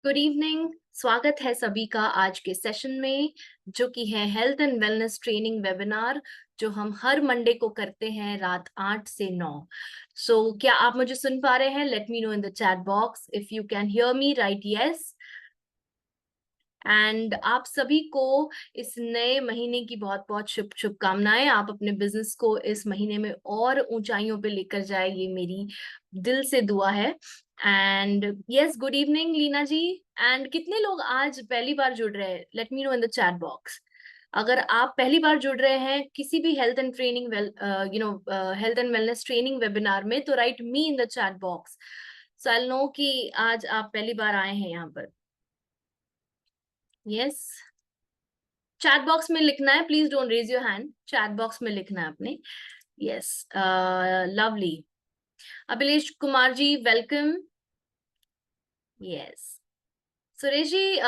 Good evening. स्वागत है सभी का आज के सेशन में, जो कि है health and wellness training webinar, जो हम हर मंडे को करते हैं रात 8 से 9। क्या आप मुझे सुन पा रहे हैं? Let me know in the chat box if you can hear me, right yes. And आप सभी को इस नए महीने की बहुत बहुत शुभकामनाएं। आप अपने बिजनेस को इस महीने में और ऊंचाइयों पे लेकर जाए, ये मेरी दिल से दुआ है। And yes, good evening Leena ji. And कितने लोग आज पहली बार जुड़ रहे हैं? Let me know in the chat box. अगर आप पहली बार जुड़ रहे हैं किसी भी health and training health and wellness training webinar में, तो write me in the chat box, so I know कि आज आप पहली बार आए हैं यहाँ पर। यस, चैट बॉक्स में लिखना है, please don't raise your hand, chat box में लिखना है आपने। Yes, lovely. Abhilesh Kumar ji, welcome. Yes, Suresh ji,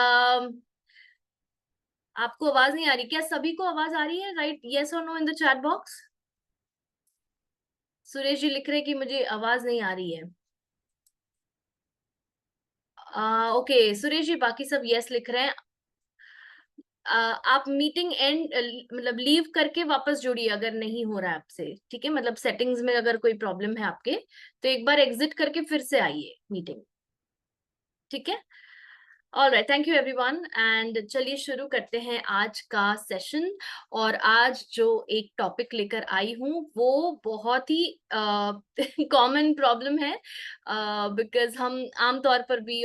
आपको आवाज नहीं आ रही क्या? सभी को आवाज आ रही है, राइट यस और no in the chat box. Suresh ji लिख रहे हैं कि मुझे आवाज नहीं आ रही है। ओके सुरेश जी, बाकी सब यस लिख रहे हैं। आप मीटिंग एंड मतलब लीव करके वापस जुड़िए अगर नहीं हो रहा है आपसे, ठीक है? मतलब सेटिंग्स में अगर कोई प्रॉब्लम है आपके, तो एक बार एग्जिट करके फिर से आइए मीटिंग, ठीक है? All right, thank you everyone. And चलिए शुरू करते हैं आज का सेशन। और आज जो एक टॉपिक लेकर आई हूँ वो बहुत ही कॉमन प्रॉब्लम है, बिकॉज हम आमतौर पर भी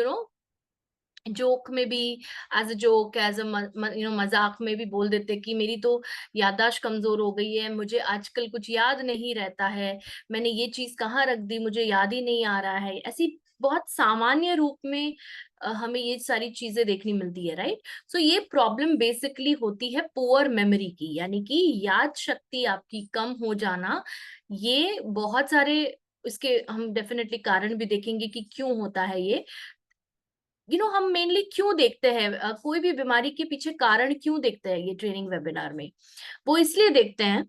जोक में भी, as a joke, as a मजाक में भी बोल देते कि मेरी तो याददाश्त कमजोर हो गई है, मुझे आजकल कुछ याद नहीं रहता है, मैंने ये चीज कहाँ रख दी, मुझे याद ही नहीं आ रहा है। ऐसी बहुत सामान्य रूप में हमें ये सारी चीजें देखनी मिलती है, राइट? सो ये प्रॉब्लम बेसिकली होती है पुअर मेमोरी की, यानी कि याद शक्ति आपकी कम हो जाना। ये बहुत सारे, इसके हम डेफिनेटली कारण भी देखेंगे कि क्यों होता है ये। हम मेनली क्यों देखते हैं, कोई भी बीमारी के पीछे कारण क्यों देखते हैं ये ट्रेनिंग वेबिनार में? वो इसलिए देखते हैं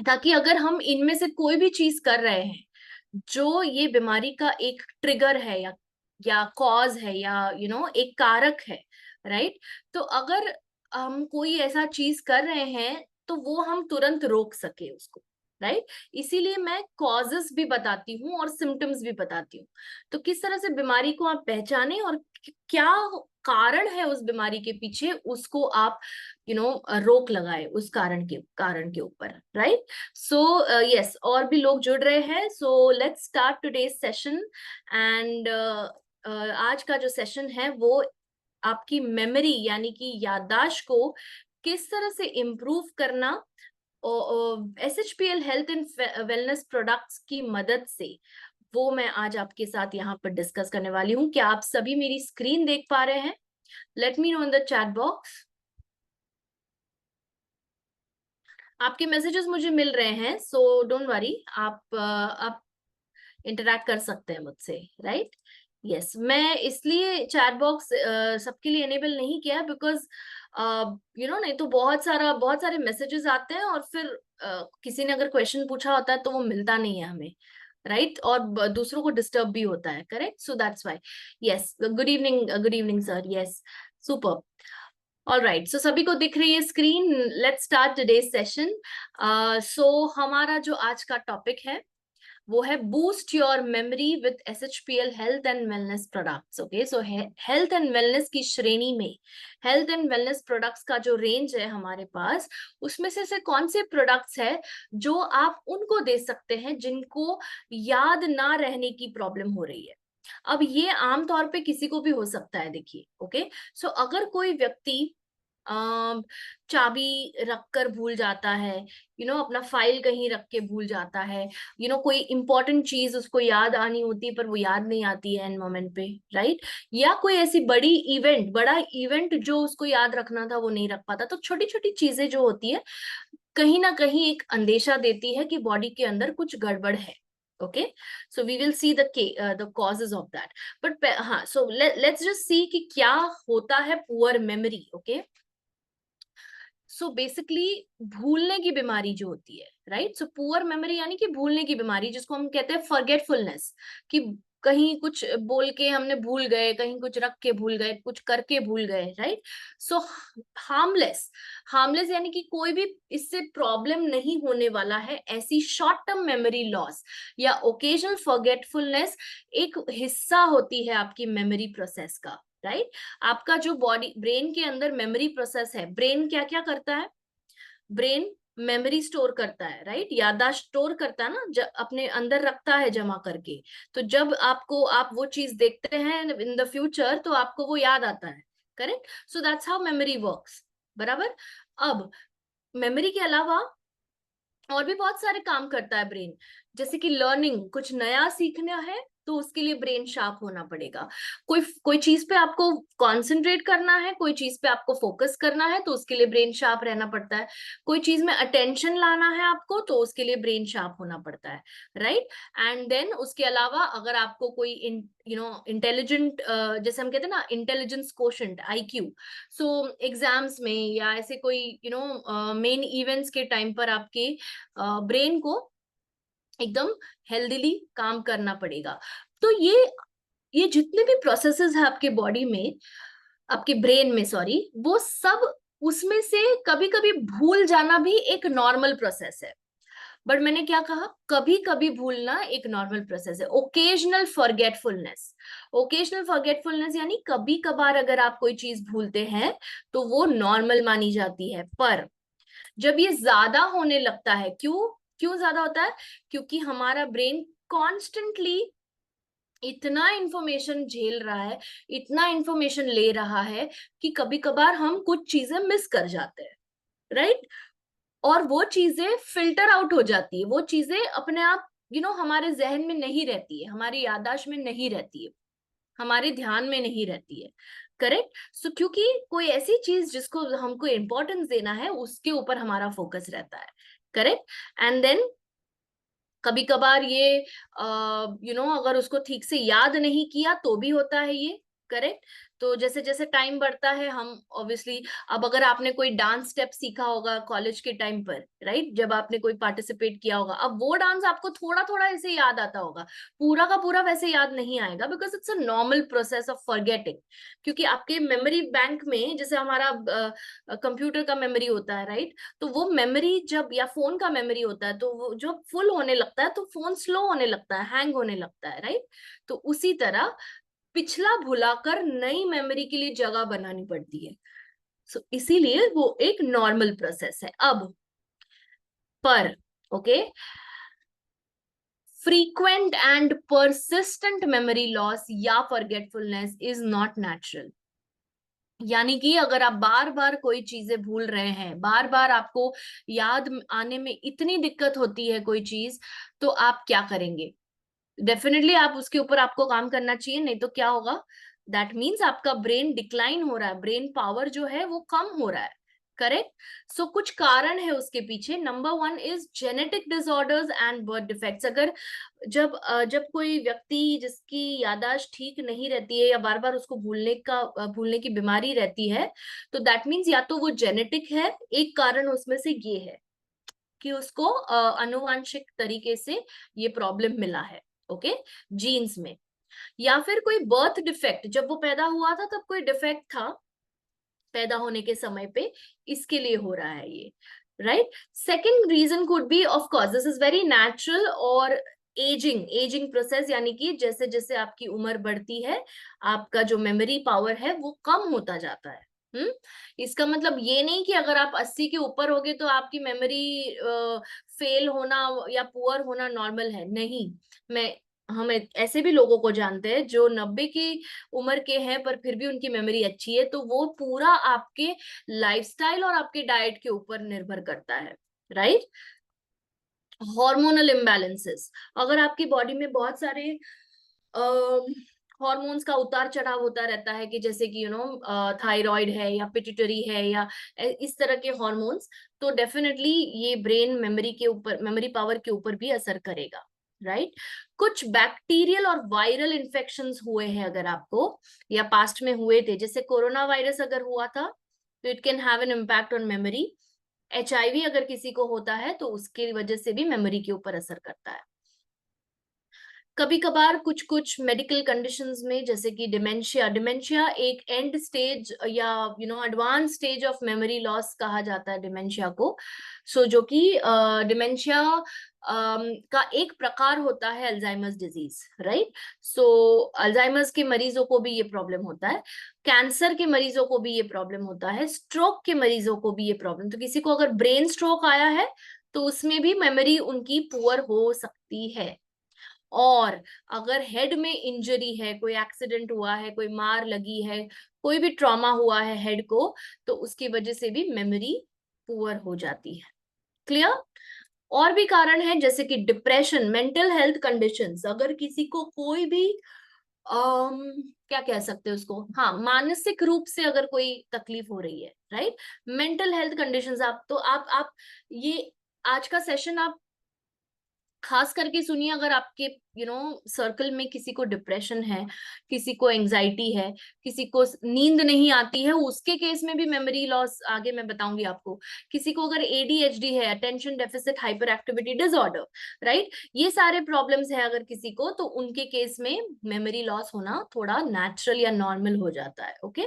ताकि अगर हम इनमें से कोई भी चीज कर रहे हैं जो ये बीमारी का एक ट्रिगर है, या कॉज है, या एक कारक है, राइट? तो अगर हम कोई ऐसा चीज कर रहे हैं तो वो हम तुरंत रोक सके उसको, राइट? इसीलिए मैं कॉजेस भी बताती हूँ और सिम्टम्स भी बताती हूँ। तो किस तरह से बीमारी को आप पहचाने और क्या कारण है उस बीमारी के पीछे, उसको आप रोक लगाए उस कारण के ऊपर, राइट? सो यस, और भी लोग जुड़ रहे हैं, so let's start today's session. And आज का जो सेशन है वो आपकी मेमोरी यानी कि याददाश्त को किस तरह से इम्प्रूव करना SHPL health and wellness products की मदद से, वो मैं आज आपके साथ यहाँ पर डिस्कस करने वाली हूँ। क्या आप सभी मेरी स्क्रीन देख पा रहे हैं? Let me know in the chat box. आपके मैसेजेस मुझे मिल रहे हैं, सो डोंट वरी, आप इंटरैक्ट कर सकते हैं मुझसे, राइट? यस, मैं इसलिए चैट बॉक्स सबके लिए एनेबल नहीं किया बिकॉज नहीं तो बहुत सारे मैसेजेस आते हैं और फिर किसी ने अगर क्वेश्चन पूछा होता है तो वो मिलता नहीं है हमें, राइट? और दूसरों को डिस्टर्ब भी होता है, correct? So that's why. Yes, good evening sir. Yes, super. All right, so सभी को दिख रही है screen? Let's start today's session. So हमारा जो आज का टॉपिक है वो है boost your memory with SHPL health and wellness products. Okay, so health and wellness की श्रेणी में हेल्थ एंड वेलनेस प्रोडक्ट्स का जो रेंज है हमारे पास, उसमें से कौन से प्रोडक्ट्स है जो आप उनको दे सकते हैं जिनको याद ना रहने की प्रॉब्लम हो रही है। अब ये आमतौर पे किसी को भी हो सकता है, देखिए। ओके, सो अगर कोई व्यक्ति चाबी रख कर भूल जाता है, अपना फाइल कहीं रख के भूल जाता है, कोई इंपॉर्टेंट चीज उसको याद आनी होती है पर वो याद नहीं आती है एन मोमेंट पे, राइट? या कोई ऐसी बड़ा इवेंट जो उसको याद रखना था वो नहीं रख पाता, तो छोटी छोटी चीजें जो होती है कहीं ना कहीं एक अंदेशा देती है कि बॉडी के अंदर कुछ गड़बड़ है। Okay, so we will see the causes of that. But हाँ, सो लेट्स जस्ट सी कि क्या होता है poor memory. Okay, so basically भूलने की बीमारी जो होती है, राइट? सो पुअर मेमोरी यानी कि भूलने की बीमारी, जिसको हम कहते हैं फॉरगेटफुलनेस, कि कहीं कुछ बोल के हमने भूल गए, कहीं कुछ रख के भूल गए, कुछ करके भूल गए, राइट? सो हार्मलेस, हार्मलेस यानी कि कोई भी इससे प्रॉब्लम नहीं होने वाला है, ऐसी शॉर्ट टर्म मेमोरी लॉस या ओकेजनल फॉरगेटफुलनेस एक हिस्सा होती है आपकी मेमोरी प्रोसेस का, राइट? आपका जो बॉडी ब्रेन के अंदर मेमोरी प्रोसेस है, ब्रेन क्या क्या करता है? ब्रेन मेमोरी स्टोर करता है, राइट? याददाश्त स्टोर करता है ना, अपने अंदर रखता है जमा करके। तो जब आपको आप वो चीज देखते हैं इन द फ्यूचर, तो आपको वो याद आता है, correct? So that's how memory works, बराबर? अब मेमोरी के अलावा और भी बहुत सारे काम करता है ब्रेन, जैसे कि लर्निंग, कुछ नया सीखना है तो उसके लिए ब्रेन शार्प होना पड़ेगा। कोई कोई चीज पे आपको कंसंट्रेट करना है, कोई चीज पे आपको फोकस करना है, तो उसके लिए ब्रेन शार्प रहना पड़ता है। कोई चीज में अटेंशन लाना है आपको, तो उसके लिए ब्रेन शार्प होना पड़ता है, राइट? एंड देन उसके अलावा अगर आपको कोई इंटेलिजेंट, जैसे हम कहते हैं ना इंटेलिजेंस कोशेंट, आईक्यू, सो एग्जाम्स में या ऐसे कोई मेन इवेंट्स के टाइम पर आपके ब्रेन को एकदम हेल्दीली काम करना पड़ेगा। तो ये जितने भी प्रोसेसेस है आपके बॉडी में, आपके ब्रेन में, सॉरी, वो सब उसमें से कभी कभी भूल जाना भी एक नॉर्मल प्रोसेस है। बट मैंने क्या कहा, कभी कभी भूलना एक नॉर्मल प्रोसेस है। ओकेजनल फॉरगेटफुलनेस, ओकेजनल फॉरगेटफुलनेस यानी कभी कभार अगर आप कोई चीज भूलते हैं तो वो नॉर्मल मानी जाती है। पर जब ये ज्यादा होने लगता है, क्यों क्यों ज्यादा होता है? क्योंकि हमारा ब्रेन कॉन्स्टेंटली इतना इंफॉर्मेशन झेल रहा है, इतना इंफॉर्मेशन ले रहा है कि कभी कभार हम कुछ चीजें मिस कर जाते हैं, राइट? और वो चीजें फिल्टर आउट हो जाती है, वो चीजें अपने आप हमारे जहन में नहीं रहती है, हमारी याददाश्त में नहीं रहती है, हमारे ध्यान में नहीं रहती है, करेक्ट? सो क्योंकि कोई ऐसी चीज जिसको हमको इम्पोर्टेंस देना है उसके ऊपर हमारा फोकस रहता है, करेक्ट? एंड देन कभी कभार ये अगर उसको ठीक से याद नहीं किया तो भी होता है ये, करेक्ट? तो जैसे जैसे टाइम बढ़ता है हम ऑब्वियसली, अब अगर आपने कोई डांस स्टेप सीखा होगा कॉलेज के टाइम पर, राइट, जब आपने कोई पार्टिसिपेट किया होगा, अब वो डांस आपको थोड़ा थोड़ा ऐसे याद आता होगा, पूरा का पूरा वैसे याद नहीं आएगा, because it's a normal process of forgetting. क्योंकि आपके मेमोरी बैंक में जैसे हमारा कंप्यूटर का मेमोरी होता है, राइट, तो वो मेमोरी जब, या फोन का मेमोरी होता है, तो वो जब फुल होने लगता है तो फोन स्लो होने लगता है, हैंग होने लगता है, राइट? तो उसी तरह पिछला भुलाकर नई मेमोरी के लिए जगह बनानी पड़ती है। सो इसीलिए वो एक नॉर्मल प्रोसेस है। अब पर okay, frequent and persistent memory loss या फॉरगेटफुलनेस इज नॉट नेचुरल। यानी कि अगर आप बार बार कोई चीजें भूल रहे हैं, बार बार आपको याद आने में इतनी दिक्कत होती है कोई चीज, तो आप क्या करेंगे? डेफिनेटली आप उसके ऊपर आपको काम करना चाहिए, नहीं तो क्या होगा? दैट मीन्स आपका ब्रेन डिक्लाइन हो रहा है, ब्रेन पावर जो है वो कम हो रहा है, करेक्ट? सो कुछ कारण है उसके पीछे। Number one is genetic disorders and birth defects. अगर जब कोई व्यक्ति जिसकी याददाश्त ठीक नहीं रहती है या बार बार उसको भूलने की बीमारी रहती है, तो दैट मीन्स या तो वो जेनेटिक है, एक कारण उसमें से ये है कि उसको अनुवांशिक तरीके से ये प्रॉब्लम मिला है, ओके, जीन्स में। या फिर कोई बर्थ डिफेक्ट, जब वो पैदा हुआ था तब कोई डिफेक्ट था पैदा होने के समय पे, इसके लिए हो रहा है ये, right? Second reason could be, of course this is very natural, और एजिंग, एजिंग प्रोसेस, यानी कि जैसे जैसे आपकी उम्र बढ़ती है आपका जो मेमोरी पावर है वो कम होता जाता है। इसका मतलब ये नहीं कि अगर आप 80 के ऊपर होगे तो आपकी मेमोरी फेल होना या पुअर होना नॉर्मल है, नहीं। मैं हम ऐसे भी लोगों को जानते हैं जो 90 की उम्र के हैं पर फिर भी उनकी मेमोरी अच्छी है, तो वो पूरा आपके लाइफस्टाइल और आपके डाइट के ऊपर निर्भर करता है, राइट? हार्मोनल इम्बैलेंसेस, अगर आपकी बॉडी में बहुत सारे हॉर्मोन्स का उतार चढ़ाव होता रहता है, कि जैसे कि थायराइड है या पिट्यूटरी है या इस तरह के हॉर्मोन्स, तो डेफिनेटली ये ब्रेन मेमोरी के ऊपर, मेमोरी पावर के ऊपर भी असर करेगा, राइट? कुछ बैक्टीरियल और वायरल इन्फेक्शंस हुए हैं अगर आपको, या पास्ट में हुए थे, जैसे कोरोना वायरस अगर हुआ था तो it can have an impact on memory. HIV अगर किसी को होता है तो उसकी वजह से भी मेमोरी के ऊपर असर करता है। कभी कभार कुछ कुछ मेडिकल कंडीशंस में, जैसे कि डिमेंशिया एक एंड स्टेज या advance stage of memory loss कहा जाता है डिमेंशिया को। जो कि डिमेंशिया का एक प्रकार होता है अल्जाइमर्स डिजीज, राइट। अल्जाइमर्स के मरीजों को भी ये प्रॉब्लम होता है, कैंसर के मरीजों को भी ये प्रॉब्लम होता है, स्ट्रोक के मरीजों को भी ये प्रॉब्लम। तो किसी को अगर ब्रेन स्ट्रोक आया है तो उसमें भी मेमोरी उनकी पुअर हो सकती है। और अगर हेड में इंजरी है, कोई एक्सीडेंट हुआ है, कोई मार लगी है, कोई भी ट्रॉमा हुआ है हेड को, तो उसकी वजह से भी मेमोरी पुअर हो जाती है। क्लियर? और भी कारण है जैसे कि डिप्रेशन, मेंटल हेल्थ कंडीशंस। अगर किसी को कोई भी क्या कह सकते हैं उसको, हाँ, मानसिक रूप से अगर कोई तकलीफ हो रही है, राइट, मेंटल हेल्थ कंडीशंस, आप तो आप ये आज का सेशन आप खास करके सुनिए। अगर आपके सर्कल में किसी को डिप्रेशन है, किसी को एंजाइटी है, किसी को नींद नहीं आती है, उसके केस में भी मेमोरी लॉस आगे मैं बताऊंगी आपको। किसी को अगर एडीएचडी है, attention deficit hyper activity disorder, right, ये सारे प्रॉब्लम्स है अगर किसी को, तो उनके केस में मेमोरी लॉस होना थोड़ा नेचुरल या नॉर्मल हो जाता है। ओके।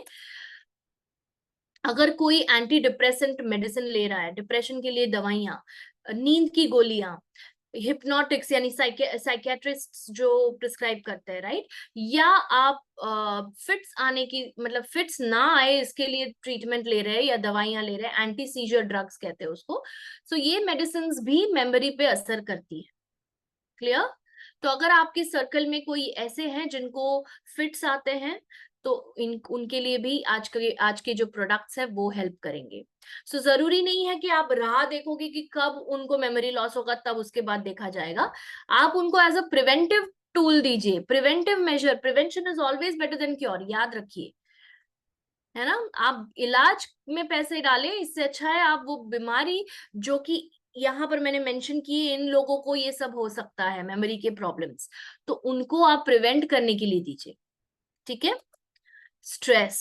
अगर कोई एंटी डिप्रेसेंट मेडिसिन ले रहा है, डिप्रेशन के लिए दवाइयां, नींद की गोलियां, हिप्नोटिक्स यानी साइकेट्रिस्ट जो प्रिस्क्राइब करते हैं, राइट, या आप फिट्स आने की, मतलब फिट्स ना आए इसके लिए ट्रीटमेंट ले रहे हैं या दवाइयां ले रहे हैं, एंटी सीजर ड्रग्स कहते हैं उसको। ये मेडिसिन भी मेमोरी पे असर करती है। क्लियर? तो अगर आपके सर्कल में कोई ऐसे हैं जिनको फिट्स आते हैं, तो उनके लिए भी आज के जो प्रोडक्ट्स है वो हेल्प करेंगे। जरूरी नहीं है कि आप राह देखोगे कि कब उनको मेमोरी लॉस होगा तब उसके बाद देखा जाएगा। आप उनको एज अ प्रिवेंटिव टूल दीजिए, preventive measure. Prevention is always better than cure, याद रखिए, है ना। आप इलाज में पैसे डालें, इससे अच्छा है आप वो बीमारी जो कि यहाँ पर मैंने मेंशन की, इन लोगों को ये सब हो सकता है, मेमोरी के प्रॉब्लम्स, तो उनको आप प्रिवेंट करने के लिए दीजिए। ठीक है। स्ट्रेस,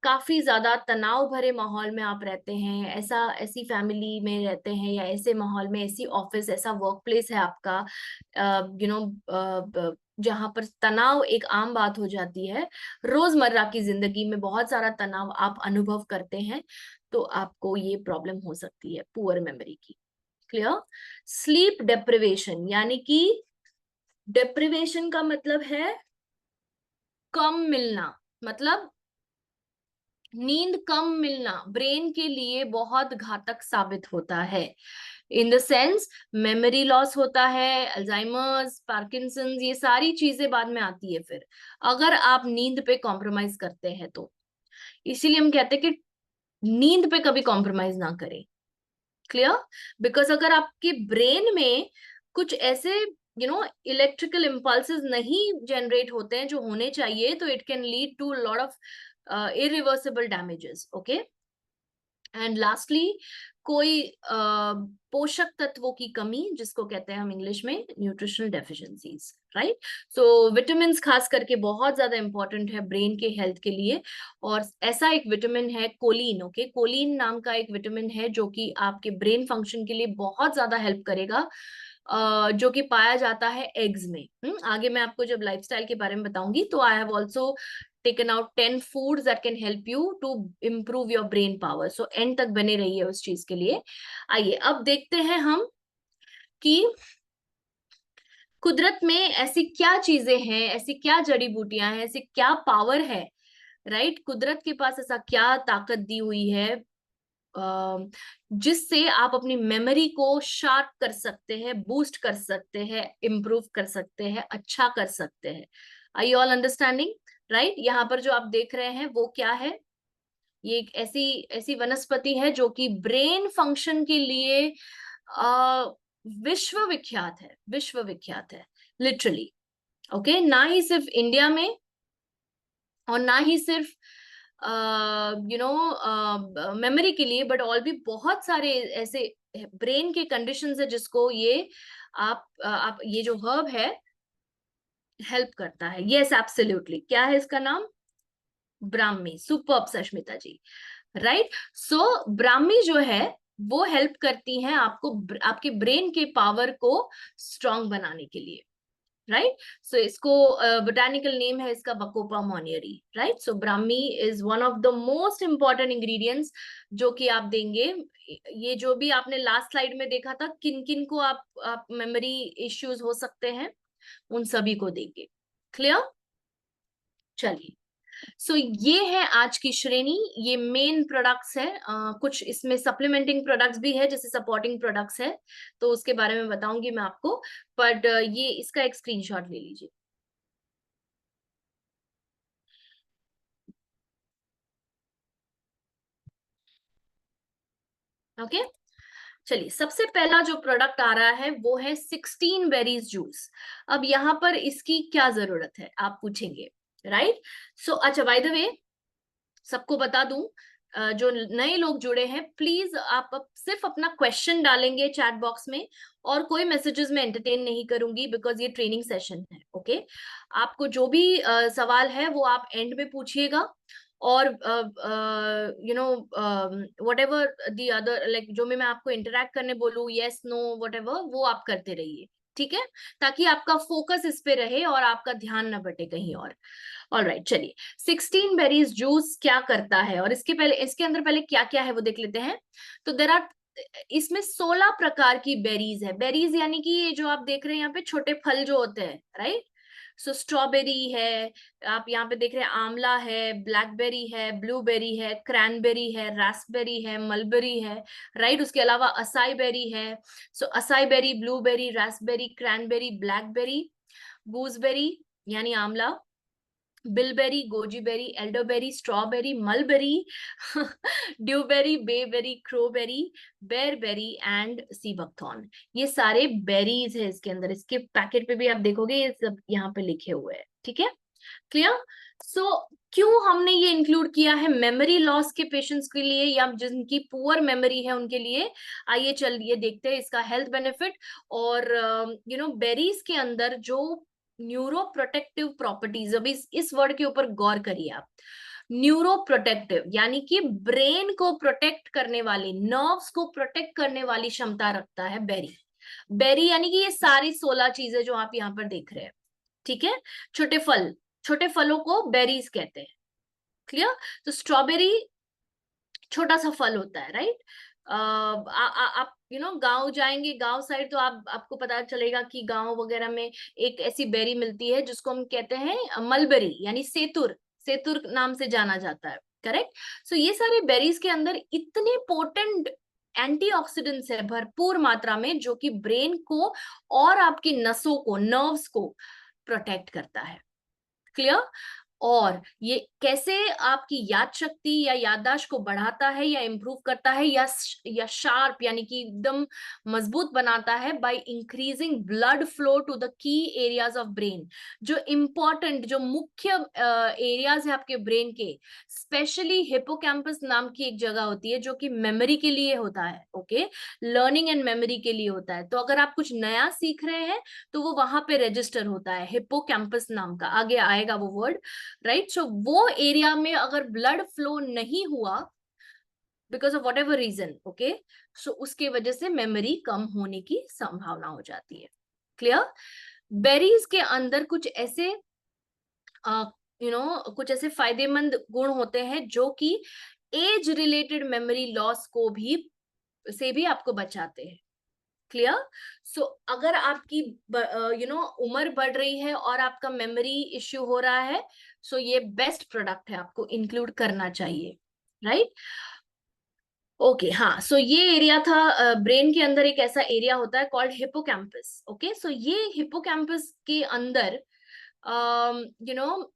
काफी ज्यादा तनाव भरे माहौल में आप रहते हैं, ऐसी फैमिली में रहते हैं, या ऐसे माहौल में, ऐसी ऑफिस, ऐसा वर्क प्लेस है आपका, जहां पर तनाव एक आम बात हो जाती है, रोजमर्रा की जिंदगी में बहुत सारा तनाव आप अनुभव करते हैं, तो आपको ये प्रॉब्लम हो सकती है पुअर मेमोरी की। क्लियर? स्लीप डेप्रिवेशन, यानी कि डेप्रिवेशन का मतलब है कम मिलना, मतलब नींद कम मिलना ब्रेन के लिए बहुत घातक साबित होता है। In the sense memory loss होता है, अल्जाइमर्स, पार्किंसंस, ये सारी चीजें बाद में आती है फिर, अगर आप नींद पे कॉम्प्रोमाइज करते हैं तो। इसीलिए हम कहते हैं कि नींद पे कभी कॉम्प्रोमाइज ना करें। क्लियर? बिकॉज अगर आपके ब्रेन में कुछ ऐसे इलेक्ट्रिकल इम्पल्सेस नहीं जनरेट होते हैं जो होने चाहिए, तो it can lead to lot of irreversible damages. Okay. And lastly, कोई पोषक तत्वों की कमी, जिसको कहते हैं हम इंग्लिश में न्यूट्रिशनल डेफिशिएंसीज, राइट। विटामिन खास करके बहुत ज्यादा इंपॉर्टेंट है ब्रेन के हेल्थ के लिए। और ऐसा एक विटामिन है कोलिन। ओके, कोलिन नाम का एक विटामिन है जो कि आपके ब्रेन फंक्शन के लिए बहुत ज्यादा हेल्प करेगा, जो कि पाया जाता है एग्स में। आगे मैं आपको जब लाइफस्टाइल के बारे में बताऊंगी, तो I have also taken out 10 foods that can help you to improve your brain power. So end तक बने रहिए उस चीज के लिए। आइए अब देखते हैं हम कि कुदरत में ऐसी क्या चीजें हैं, ऐसी क्या जड़ी बूटियां हैं, ऐसी क्या पावर है, राइट, कुदरत के पास ऐसा क्या ताकत दी हुई है जिससे आप अपनी मेमोरी को शार्प कर सकते हैं, बूस्ट कर सकते हैं, इम्प्रूव कर सकते हैं, अच्छा कर सकते हैं। Are you all understanding? Right. यहाँ पर जो आप देख रहे हैं वो क्या है? ये एक ऐसी ऐसी वनस्पति है जो कि ब्रेन फंक्शन के लिए विश्वविख्यात है, विश्वविख्यात है, लिटरली। ओके, ना ही सिर्फ इंडिया में और ना ही सिर्फ मेमोरी के लिए, बट ऑल भी बहुत सारे ऐसे ब्रेन के कंडीशंस है जिसको ये आप ये जो हर्ब है हेल्प करता है। Yes, absolutely. क्या है इसका नाम? ब्राह्मी। सुपर्ब सष्मिता जी, राइट। ब्राह्मी जो है वो हेल्प करती है आपको आपके ब्रेन के पावर को स्ट्रांग बनाने के लिए। राइट। सो इसको बोटानिकल नेम है इसका bacopa monnieri, right. So Brahmi is one of the most important ingredients जो कि आप देंगे। ये जो भी आपने लास्ट स्लाइड में देखा था किन किन को आप मेमोरी इश्यूज हो सकते हैं, उन सभी को देंगे। क्लियर? चलिए, सो ये है आज की श्रेणी, ये मेन प्रोडक्ट्स है। कुछ इसमें सप्लीमेंटिंग प्रोडक्ट्स भी है जैसे सपोर्टिंग प्रोडक्ट्स है, तो उसके बारे में बताऊंगी मैं आपको, बट ये इसका एक स्क्रीनशॉट ले लीजिए। ओके, चलिए, सबसे पहला जो प्रोडक्ट आ रहा है वो है 16 बेरीज जूस। अब यहाँ पर इसकी क्या जरूरत है आप पूछेंगे, राइट। सो अच्छा, बाय द वे सबको बता दूं, जो नए लोग जुड़े हैं प्लीज आप सिर्फ अपना क्वेश्चन डालेंगे चैट बॉक्स में, और कोई मैसेजेस में एंटरटेन नहीं करूंगी बिकॉज ये ट्रेनिंग सेशन है। ओके, आपको जो भी सवाल है वो आप एंड में पूछिएगा, और you know what ever the other, like जो मैं आपको इंटरेक्ट करने बोलूँ, यस नो वट एवर, वो आप करते रहिए, ठीक है, ताकि आपका फोकस इस पे रहे और आपका ध्यान न बटे कहीं और। ऑलराइट, चलिए, 16 बेरीज जूस क्या करता है और इसके पहले, इसके अंदर पहले क्या क्या है वो देख लेते हैं। तो देर आर, इसमें 16 प्रकार की बेरीज है। बेरीज यानी कि ये जो आप देख रहे हैं यहाँ पे छोटे फल जो होते हैं, राइट। सो स्ट्रॉबेरी है, आप यहाँ पे देख रहे हैं आंवला है, ब्लैकबेरी है, ब्लूबेरी है, क्रैनबेरी है, रास्पबेरी है, मलबेरी है, राइट। उसके अलावा असाई बेरी है। So acai berry, blueberry, raspberry, cranberry, blackberry, gooseberry यानी आंवला, bilberry, goji berry, elderberry, strawberry, mulberry, dewberry, bayberry, crowberry, bearberry and sea buckthorn. ये सारे बेरीज है इसके अंदर। इसके पैकेट पे भी आप देखोगे ये सब यहाँ पे लिखे हुए हैं, ठीक है, क्लियर। सो क्यों हमने ये इंक्लूड किया है मेमोरी लॉस के पेशेंट्स के लिए या जिनकी पुअर मेमोरी है उनके लिए? आइए चलिए देखते हैं इसका हेल्थ बेनिफिट। और यू नो बेरीज के अंदर जो न्यूरो प्रोटेक्टिव प्रॉपर्टीज, अभी इस वर्ड के ऊपर गौर करिए आप। न्यूरो प्रोटेक्टिव यानी कि ब्रेन को प्रोटेक्ट करने वाली, नर्व्स को प्रोटेक्ट करने वाली क्षमता रखता है बेरी। बेरी यानी कि ये सारी 16 चीजें जो आप यहाँ पर देख रहे हैं, ठीक है। छोटे फल, छोटे फलों को बेरीज कहते हैं, क्लियर। तो स्ट्रॉबेरी छोटा सा फल होता है, राइट। आप यू नो गांव जाएंगे, गांव साइड, तो आपको पता चलेगा कि गांव वगैरह में एक ऐसी बेरी मिलती है जिसको हम कहते हैं मलबेरी, यानी सेतुर, सेतुर नाम से जाना जाता है, करेक्ट। सो ये सारे बेरीज के अंदर इतने पोटेंट एंटीऑक्सीडेंट्स है भरपूर मात्रा में, जो कि ब्रेन को और आपकी नसों को, नर्व्स को प्रोटेक्ट करता है, क्लियर। और ये कैसे आपकी याद शक्ति या याददाश्त को बढ़ाता है या इंप्रूव करता है या शार्प यानी कि एकदम मजबूत बनाता है, by increasing blood flow to the key areas of brain. जो इंपॉर्टेंट, जो मुख्य एरियाज है आपके ब्रेन के, स्पेशली हिपोकैम्पस नाम की एक जगह होती है जो कि मेमोरी के लिए होता है, ओके, लर्निंग एंड मेमोरी के लिए होता है। तो अगर आप कुछ नया सीख रहे हैं तो वो वहां पे रजिस्टर होता है, हिपोकैम्पस नाम का, आगे आएगा वो वर्ड, राइट। सो वो एरिया में अगर ब्लड फ्लो नहीं हुआ because of whatever reason, okay, so उसके वजह से मेमोरी कम होने की संभावना हो जाती है, क्लियर। बेरीज के अंदर कुछ ऐसे कुछ ऐसे फायदेमंद गुण होते हैं जो कि एज रिलेटेड मेमोरी लॉस को भी, से भी आपको बचाते हैं, क्लियर। सो अगर आपकी उम्र बढ़ रही है और आपका मेमोरी इश्यू हो रहा है, सो ये बेस्ट प्रोडक्ट है, आपको इंक्लूड करना चाहिए, राइट। ओके, हाँ, सो ये एरिया था, ब्रेन के अंदर एक ऐसा एरिया होता है कॉल्ड हिपोकैम्पस, ओके। सो ये हिपोकैम्पस के अंदर यू नो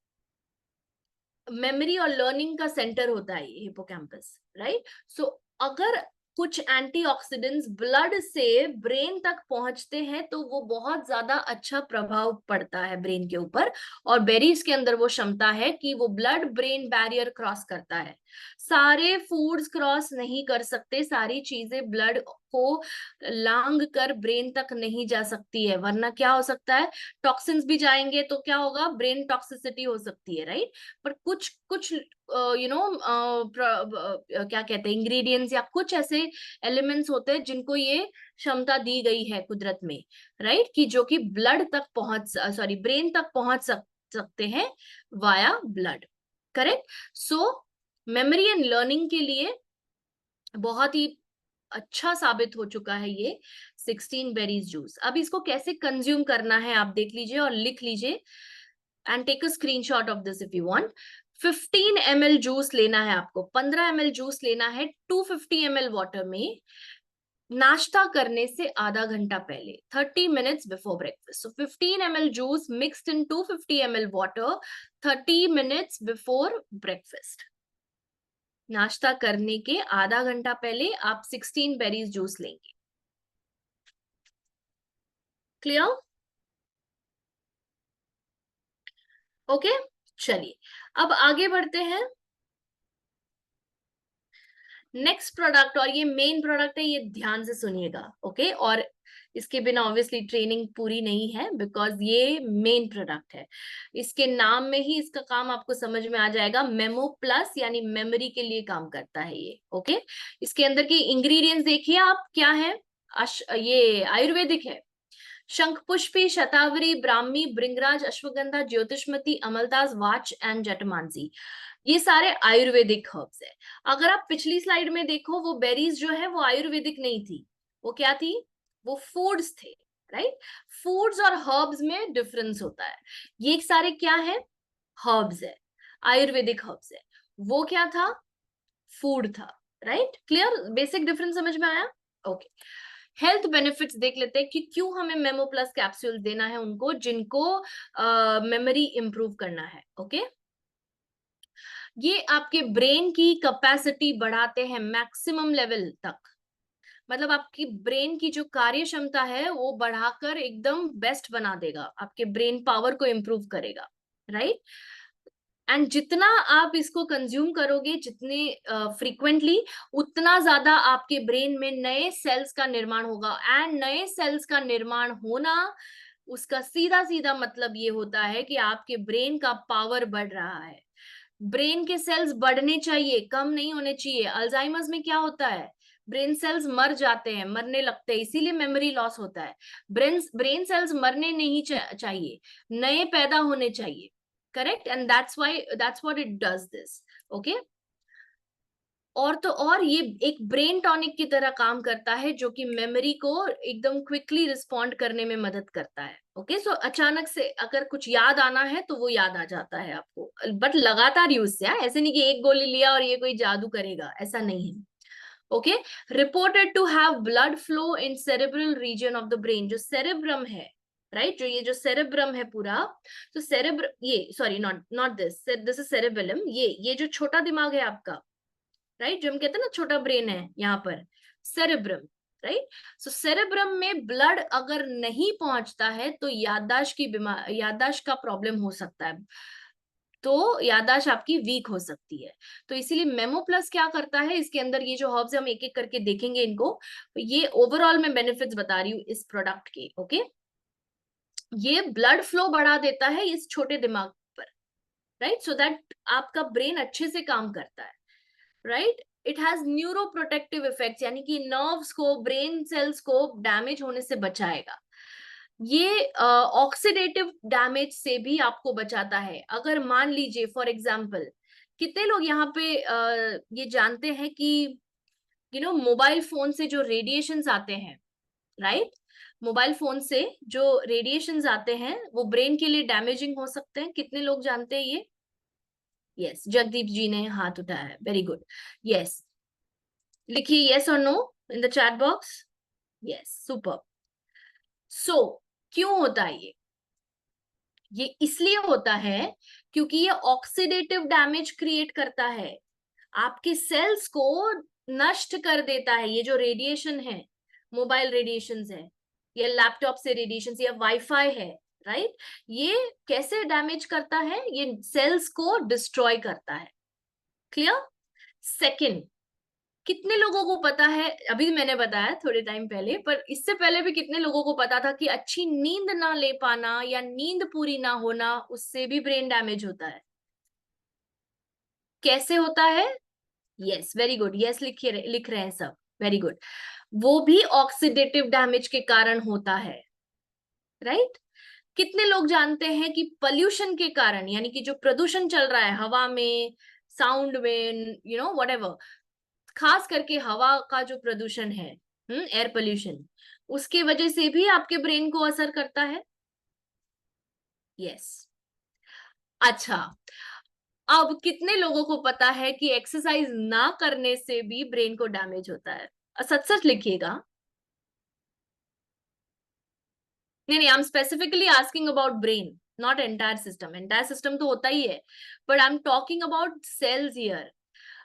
मेमोरी और लर्निंग का सेंटर होता है ये हिपोकैम्पस, राइट। सो अगर कुछ एंटीऑक्सीडेंट्स ब्लड से ब्रेन तक पहुंचते हैं तो वो बहुत ज्यादा अच्छा प्रभाव पड़ता है ब्रेन के ऊपर, और बेरीज के अंदर वो क्षमता है कि वो ब्लड ब्रेन बैरियर क्रॉस करता है, सारे फूड्स क्रॉस नहीं कर सकते, सारी चीजें ब्लड को लांग कर ब्रेन तक नहीं जा सकती है, वरना क्या हो सकता है, टॉक्सिन्स भी जाएंगे तो क्या होगा, ब्रेन टॉक्सिसिटी हो सकती है, राइट। पर कुछ कुछ क्या कहते हैं, इंग्रेडिएंट्स या कुछ ऐसे एलिमेंट्स होते हैं जिनको ये क्षमता दी गई है कुदरत में, राइट, कि जो कि ब्लड तक पहुंच, सॉरी, ब्रेन तक पहुंच सकते हैं via blood, correct. So memory and learning के लिए बहुत ही अच्छा साबित हो चुका है ये 16 बेरीज जूस। अब इसको कैसे कंज्यूम करना है आप देख लीजिए और लिख लीजिए, and take a screenshot of this if you want. 15 ml juice लेना है आपको, 15 ml जूस लेना है 250 ml वाटर में, नाश्ता करने से आधा घंटा पहले, 30 minutes बिफोर ब्रेकफास्ट। सो 15 ml जूस मिक्स्ड इन 250 ml water 30 minutes before breakfast. नाश्ता करने के आधा घंटा पहले आप 16 बेरीज जूस लेंगे। क्लियर? ओके, चलिए अब आगे बढ़ते हैं। नेक्स्ट प्रोडक्ट, और ये मेन प्रोडक्ट है, ये ध्यान से सुनिएगा, ओके। और इसके बिना ऑब्वियसली ट्रेनिंग पूरी नहीं है, बिकॉज ये मेन प्रोडक्ट है। इसके नाम में ही इसका काम आपको समझ में आ जाएगा। मेमो प्लस यानी मेमोरी के लिए काम करता है ये, ओके। इसके अंदर की इंग्रेडिएंट्स देखिए आप क्या है। ये आयुर्वेदिक है। शंखपुष्पी, शतावरी, ब्राह्मी, भृंगराज, अश्वगंधा, ज्योतिषमती, अमलतास, वाच एंड जटमानसी, ये सारे आयुर्वेदिक हर्ब्स है। अगर आप पिछली स्लाइड में देखो, वो बेरीज जो है वो आयुर्वेदिक नहीं थी, वो क्या थी, वो फूड्स थे, राइट। फूड्स और हर्ब्स में डिफरेंस होता है। ये सारे क्या है, हर्ब्स है, आयुर्वेदिक हर्ब्स है। वो क्या था, फूड था, राइट। क्लियर, बेसिक डिफरेंस समझ में आया? ओके। हेल्थ बेनिफिट्स देख लेते हैं कि क्यों हमें मेमो प्लस कैप्सूल देना है उनको जिनको मेमोरी इंप्रूव करना है, ओके। ये आपके ब्रेन की कैपेसिटी बढ़ाते हैं मैक्सिमम लेवल तक, मतलब आपकी ब्रेन की जो कार्य क्षमता है वो बढ़ाकर एकदम बेस्ट बना देगा, आपके ब्रेन पावर को इंप्रूव करेगा, राइट। एंड जितना आप इसको कंज्यूम करोगे, जितने फ्रीक्वेंटली, उतना ज्यादा आपके ब्रेन में नए सेल्स का निर्माण होगा। एंड नए सेल्स का निर्माण होना, उसका सीधा सीधा मतलब ये होता है कि आपके ब्रेन का पावर बढ़ रहा है। ब्रेन के सेल्स बढ़ने चाहिए, कम नहीं होने चाहिए। अल्जाइमर्स में क्या होता है, ब्रेन सेल्स मर जाते हैं, मरने लगते हैं, इसीलिए मेमोरी लॉस होता है। ब्रेन सेल्स मरने नहीं चाहिए, नए पैदा होने चाहिए, correct. And that's what it does this, okay. और तो और ये एक ब्रेन टॉनिक की तरह काम करता है, जो कि मेमोरी को एकदम क्विकली रिस्पॉन्ड करने में मदद करता है, ओके। सो अचानक से अगर कुछ याद आना है तो वो याद आ जाता है आपको, बट लगातार यूज से, ऐसे नहीं कि एक गोली लिया और ये कोई जादू करेगा, ऐसा नहीं है, okay. Reported to have blood flow in cerebral region of the brain, जो सेरेब्रम है, राइट, जो ये जो सेरेब्रम है पूरा, तो सेरेब्र ये sorry, not not this is cerebellum, ये जो छोटा दिमाग है आपका, राइट, जो हम कहते हैं ना छोटा ब्रेन है यहाँ पर, सेरेब्रम, राइट। सो सेरेब्रम में ब्लड अगर नहीं पहुंचता है तो याददाश्त का प्रॉब्लम हो सकता है, तो याददाश्त आपकी वीक हो सकती है। तो इसीलिए मेमो प्लस क्या करता है, इसके अंदर ये जो हर्ब्स हम एक एक करके देखेंगे इनको, ये ओवरऑल मैं बेनिफिट्स बता रही हूँ इस प्रोडक्ट के, ओके। ये ब्लड फ्लो बढ़ा देता है इस छोटे दिमाग पर, राइट, सो दैट आपका ब्रेन अच्छे से काम करता है, right. It has neuro protective effects, यानी कि नर्व्स को, ब्रेन सेल्स को डैमेज होने से बचाएगा। ये ऑक्सीडेटिव डैमेज से भी आपको बचाता है। अगर मान लीजिए फॉर एग्जांपल, कितने लोग यहाँ पे ये जानते हैं कि मोबाइल फोन से जो रेडिएशंस आते हैं, राइट, मोबाइल फोन से जो रेडिएशंस आते हैं वो ब्रेन के लिए डैमेजिंग हो सकते हैं, कितने लोग जानते हैं ये? यस, जगदीप जी ने हाथ उठाया है, वेरी गुड। यस, लिखिए यस और no in the chat box. Yes, super. So क्यों होता है ये इसलिए होता है क्योंकि ये ऑक्सीडेटिव डैमेज क्रिएट करता है, आपके सेल्स को नष्ट कर देता है। ये जो रेडिएशन है, मोबाइल रेडिएशन है या लैपटॉप से रेडिएशन या वाईफाई है, राइट, ये कैसे डैमेज करता है, ये सेल्स को डिस्ट्रॉय करता है। क्लियर? सेकंड, कितने लोगों को पता है, अभी मैंने बताया थोड़े टाइम पहले, पर इससे पहले भी कितने लोगों को पता था कि अच्छी नींद ना ले पाना या नींद पूरी ना होना, उससे भी ब्रेन डैमेज होता है? कैसे होता है? यस, वेरी गुड, यस लिख रहे हैं सब, वेरी गुड। वो भी ऑक्सीडेटिव डैमेज के कारण होता है, राइट? कितने लोग जानते हैं कि पोल्यूशन के कारण, यानी कि जो प्रदूषण चल रहा है हवा में, साउंड में, व्हाटएवर, खास करके हवा का जो प्रदूषण है, एयर पोल्यूशन, उसके वजह से भी आपके ब्रेन को असर करता है? यस। अच्छा, अब कितने लोगों को पता है कि एक्सरसाइज ना करने से भी ब्रेन को डैमेज होता है? सच सच लिखिएगा। नहीं नहीं, I am specifically asking about brain, not entire system. Entire system तो होता ही है, but I am talking about cells here.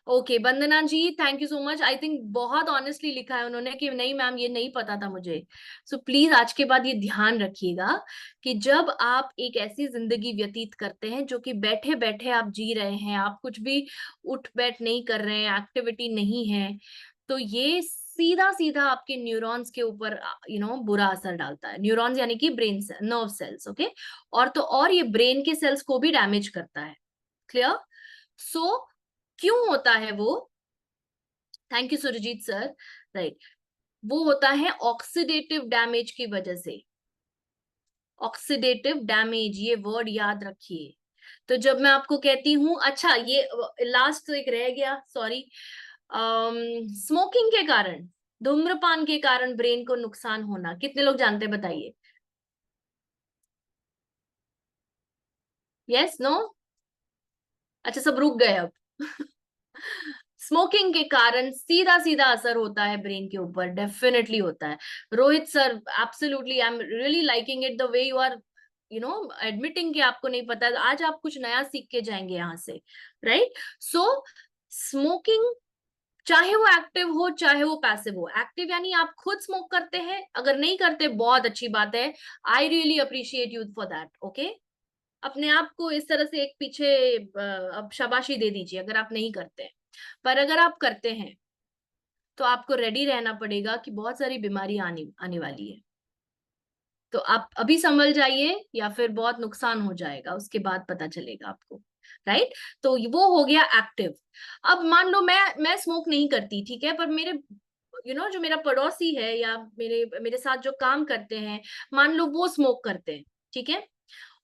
Okay Vandana ji, thank you so much. I think बहुत ऑनेस्टली लिखा है उन्होंने कि नहीं मैम ये नहीं पता था मुझे। सो प्लीज आज के बाद ये ध्यान रखिएगा कि जब आप एक ऐसी जिंदगी व्यतीत करते हैं जो कि बैठे बैठे आप जी रहे हैं, आप कुछ भी उठ बैठ नहीं कर रहे हैं, एक्टिविटी नहीं है, तो ये सीधा सीधा आपके न्यूरॉन्स के ऊपर बुरा असर डालता है। न्यूरॉन्स यानी कि ब्रेन नर्व सेल्स, ओके। और तो और ये ब्रेन के सेल्स को भी डैमेज करता है। क्लियर? सो क्यों होता है वो? Thank you Surjeet sir. Right, वो होता है ऑक्सीडेटिव डैमेज की वजह से। ऑक्सीडेटिव डैमेज, ये वर्ड याद रखिए। तो जब मैं आपको कहती हूं, अच्छा ये लास्ट तो एक रह गया, सॉरी, स्मोकिंग के कारण, धूम्रपान के कारण ब्रेन को नुकसान होना, कितने लोग जानते हैं बताइए? Yes, no? अच्छा सब रुक गए अब। स्मोकिंग के कारण सीधा सीधा असर होता है ब्रेन के ऊपर, डेफिनेटली होता है। Rohit sir, absolutely, I am really liking it the way you are admitting कि आपको नहीं पता। आज आप कुछ नया सीख के जाएंगे यहाँ से, राइट? सो स्मोकिंग, चाहे वो एक्टिव हो चाहे वो पैसिव हो, एक्टिव यानी आप खुद स्मोक करते हैं, अगर नहीं करते बहुत अच्छी बात है, I really appreciate you for that, okay. अपने आप को इस तरह से एक पीछे अब शाबाशी दे दीजिए अगर आप नहीं करते हैं। पर अगर आप करते हैं तो आपको रेडी रहना पड़ेगा कि बहुत सारी बीमारी आने आने वाली है। तो आप अभी संभल जाइए या फिर बहुत नुकसान हो जाएगा, उसके बाद पता चलेगा आपको, राइट? तो वो हो गया एक्टिव। अब मान लो मैं स्मोक नहीं करती, ठीक है, पर मेरे जो मेरा पड़ोसी है या मेरे मेरे साथ जो काम करते हैं, मान लो वो स्मोक करते हैं, ठीक है,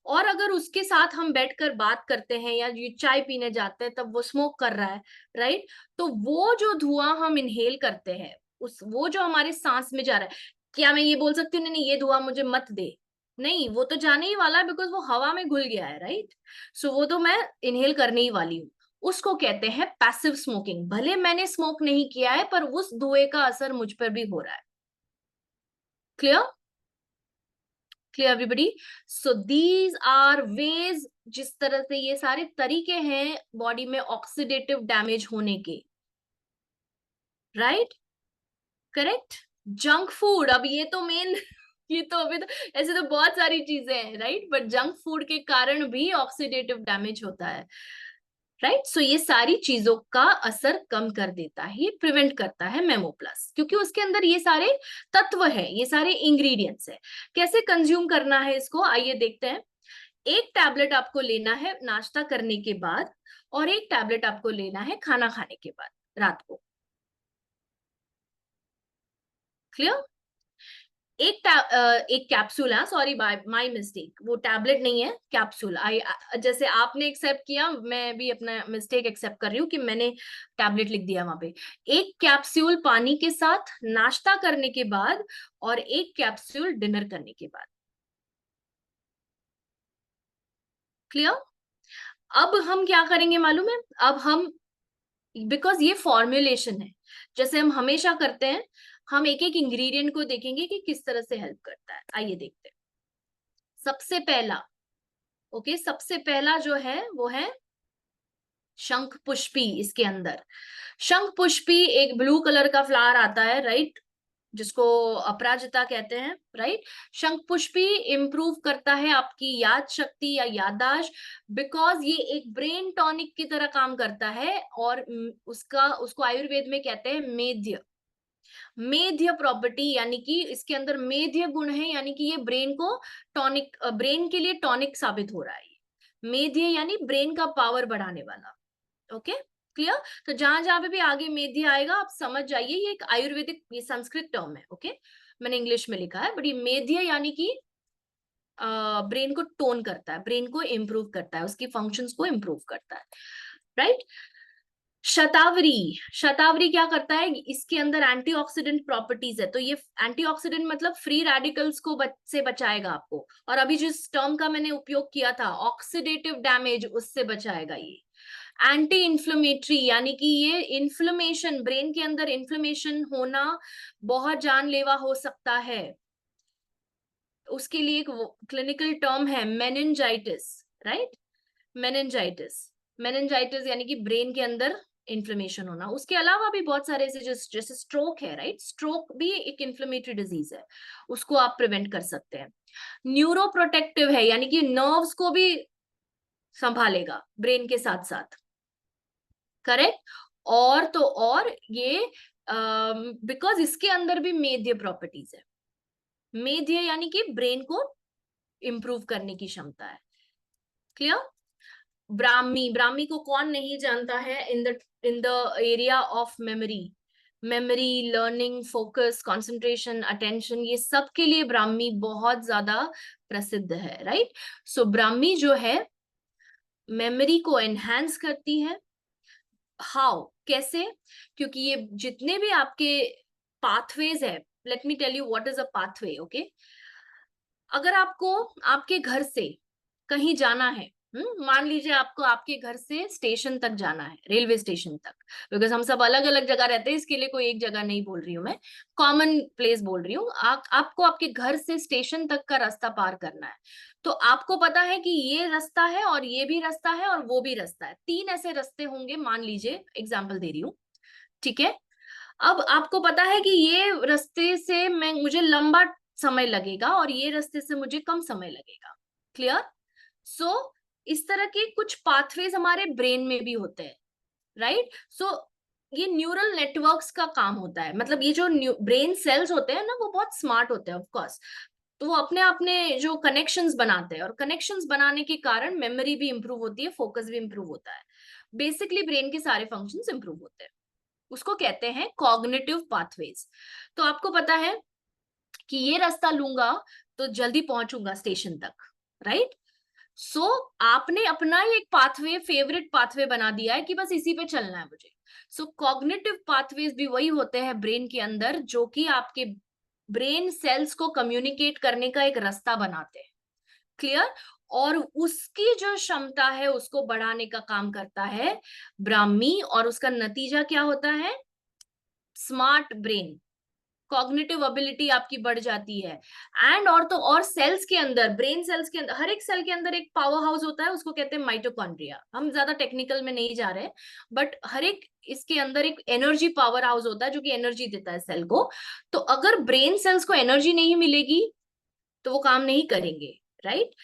और अगर उसके साथ हम बैठकर बात करते हैं या ये चाय पीने जाते हैं तब वो स्मोक कर रहा है, राइट? तो वो जो धुआं हम इनहेल करते हैं, उस वो जो हमारे सांस में जा रहा है, क्या मैं ये बोल सकती हूँ नहीं नहीं ये धुआं मुझे मत दे? नहीं, वो तो जाने ही वाला है, बिकॉज वो हवा में घुल गया है, राइट? सो वो तो मैं इनहेल करने ही वाली हूँ। उसको कहते हैं पैसिव स्मोकिंग। भले मैंने स्मोक नहीं किया है पर उस धुएं का असर मुझ पर भी हो रहा है। Clear? Clear everybody? So these are ways, जिस तरह से ये सारे तरीके हैं बॉडी में ऑक्सीडेटिव डैमेज होने के, राइट? करेक्ट। जंक फूड, अब ये तो मेन ये तो अभी तो ऐसे तो बहुत सारी चीजें हैं, राइट, बट जंक फूड के कारण भी ऑक्सीडेटिव डैमेज होता है, राइट? सो ये सारी चीजों का असर कम कर देता है, ये प्रिवेंट करता है मेमो प्लस, क्योंकि उसके अंदर ये सारे तत्व है, ये सारे इंग्रेडिएंट्स है। कैसे कंज्यूम करना है इसको, आइए देखते हैं। एक टैबलेट आपको लेना है नाश्ता करने के बाद, और एक टैबलेट आपको लेना है खाना खाने के बाद रात को। क्लियर? एक कैप्सूल है, सॉरी बाय माय मिस्टेक, वो टैबलेट नहीं है, कैप्सूल। आई, जैसे आपने एक्सेप्ट किया, मैं भी अपना मिस्टेक एक्सेप्ट कर रही हूँ कि मैंने टैबलेट लिख दिया वहां पे। एक कैप्सूल पानी के साथ नाश्ता करने के बाद, और एक कैप्सूल डिनर करने के बाद। क्लियर? अब हम क्या करेंगे मालूम है? अब हम, बिकॉज ये फॉर्मुलेशन है, जैसे हम हमेशा करते हैं, हम एक एक इंग्रेडिएंट को देखेंगे कि किस तरह से हेल्प करता है। आइए देखते हैं। सबसे पहला, ओके, सबसे पहला जो है वो है शंख पुष्पी। इसके अंदर शंख पुष्पी एक ब्लू कलर का फ्लावर आता है, राइट? जिसको अपराजिता कहते हैं, राइट। शंखपुष्पी इम्प्रूव करता है आपकी याद शक्ति या याददाश्त, बिकॉज ये एक ब्रेन टॉनिक की तरह काम करता है। और उसको आयुर्वेद में कहते हैं मेध्य। मेध्य प्रॉपर्टी यानी कि इसके अंदर मेध्य गुण है, यानी कि ये ब्रेन को टॉनिक, ब्रेन के लिए टॉनिक साबित हो रहा है। मेध्य यानी ब्रेन का पावर बढ़ाने वाला। Okay, clear. तो जहां जहां पे भी आगे मेध्य आएगा आप समझ जाइए, ये एक आयुर्वेदिक, ये संस्कृत टर्म है। ओके, मैंने इंग्लिश में लिखा है, बट ये मेध्य यानी कि ब्रेन को टोन करता है, ब्रेन को इम्प्रूव करता है, उसकी फंक्शंस को इम्प्रूव करता है, राइट। शतावरी, शतावरी क्या करता है, इसके अंदर एंटीऑक्सीडेंट प्रॉपर्टीज है। तो ये एंटीऑक्सीडेंट मतलब फ्री रेडिकल्स को से बचाएगा आपको, और अभी जिस टर्म का मैंने उपयोग किया था ऑक्सीडेटिव डैमेज, उससे बचाएगा ये। एंटी इन्फ्लेमेटरी यानी कि ये इन्फ्लेमेशन, ब्रेन के अंदर इन्फ्लेमेशन होना बहुत जानलेवा हो सकता है, उसके लिए एक क्लिनिकल टर्म है मेनिंजाइटिस, राइट। मेनिंजाइटिस, मेनिंजाइटिस यानी कि ब्रेन के अंदर इन्फ्लेमेशन होना। उसके अलावा भी बहुत सारे ऐसे जैसे स्ट्रोक है, राइट। स्ट्रोक भी एक इन्फ्लेमेटरी डिजीज है, उसको आप प्रिवेंट कर सकते हैं। न्यूरो प्रोटेक्टिव है, यानी कि नर्व्स को भी संभालेगा ब्रेन के साथ साथ, करेक्ट। और तो और ये बिकॉज इसके अंदर भी मेध्य प्रॉपर्टीज है। मेध्य यानी कि ब्रेन को इंप्रूव करने की क्षमता है, क्लियर। ब्राह्मी, ब्राह्मी को कौन नहीं जानता है, in the area of memory, memory, learning, focus, concentration, attention, ये सब के लिए ब्राह्मी बहुत ज्यादा प्रसिद्ध है, राइट। सो ब्राह्मी जो है मेमोरी को एनहांस करती है। हाउ, कैसे, क्योंकि ये जितने भी आपके पाथवेज है, let me tell you what is a pathway. Okay, अगर आपको आपके घर से कहीं जाना है, मान लीजिए आपको आपके घर से स्टेशन तक जाना है, रेलवे स्टेशन तक, बिकॉज हम सब अलग अलग जगह रहते हैं, इसके लिए कोई एक जगह नहीं बोल रही हूँ मैं, कॉमन प्लेस बोल रही हूँ। आपको आपके घर से स्टेशन तक का रास्ता पार करना है, तो आपको पता है कि ये रास्ता है और ये भी रास्ता है और वो भी रास्ता है, तीन ऐसे रास्ते होंगे, मान लीजिए, एग्जाम्पल दे रही हूँ, ठीक है। अब आपको पता है कि ये रास्ते से मैं मुझे लंबा समय लगेगा और ये रास्ते से मुझे कम समय लगेगा, क्लियर। सो इस तरह के कुछ पाथवेज हमारे ब्रेन में भी होते हैं, राइट। सो ये न्यूरल नेटवर्क्स का काम होता है, मतलब ये जो ब्रेन सेल्स होते हैं ना, वो बहुत स्मार्ट होते हैं ऑफ कोर्स, तो वो अपने अपने जो कनेक्शंस बनाते हैं, और कनेक्शंस बनाने के कारण मेमोरी भी इंप्रूव होती है, फोकस भी इंप्रूव होता है, बेसिकली ब्रेन के सारे फंक्शंस इंप्रूव होते हैं। उसको कहते हैं कॉग्निटिव पाथवेज। तो आपको पता है कि ये रास्ता लूंगा तो जल्दी पहुंचूंगा स्टेशन तक, राइट। सो आपने अपना ही एक पाथवे, फेवरेट पाथवे बना दिया है कि बस इसी पे चलना है मुझे। सो कॉग्निटिव पाथवेज भी वही होते हैं ब्रेन के अंदर, जो कि आपके ब्रेन सेल्स को कम्युनिकेट करने का एक रास्ता बनाते हैं, क्लियर। और उसकी जो क्षमता है उसको बढ़ाने का काम करता है ब्राह्मी, और उसका नतीजा क्या होता है, स्मार्ट ब्रेन, कॉग्निटिव एबिलिटी आपकी बढ़ जाती है। एंड और तो और सेल्स के अंदर, ब्रेन सेल्स के अंदर, हर एक सेल के अंदर एक पावर हाउस होता है, उसको कहते हैं माइटोकॉन्ड्रिया। हम ज्यादा टेक्निकल में नहीं जा रहे, बट हर एक इसके अंदर एक एनर्जी पावर हाउस होता है जो कि एनर्जी देता है सेल को। तो अगर ब्रेन सेल्स को एनर्जी नहीं मिलेगी तो वो काम नहीं करेंगे, राइट।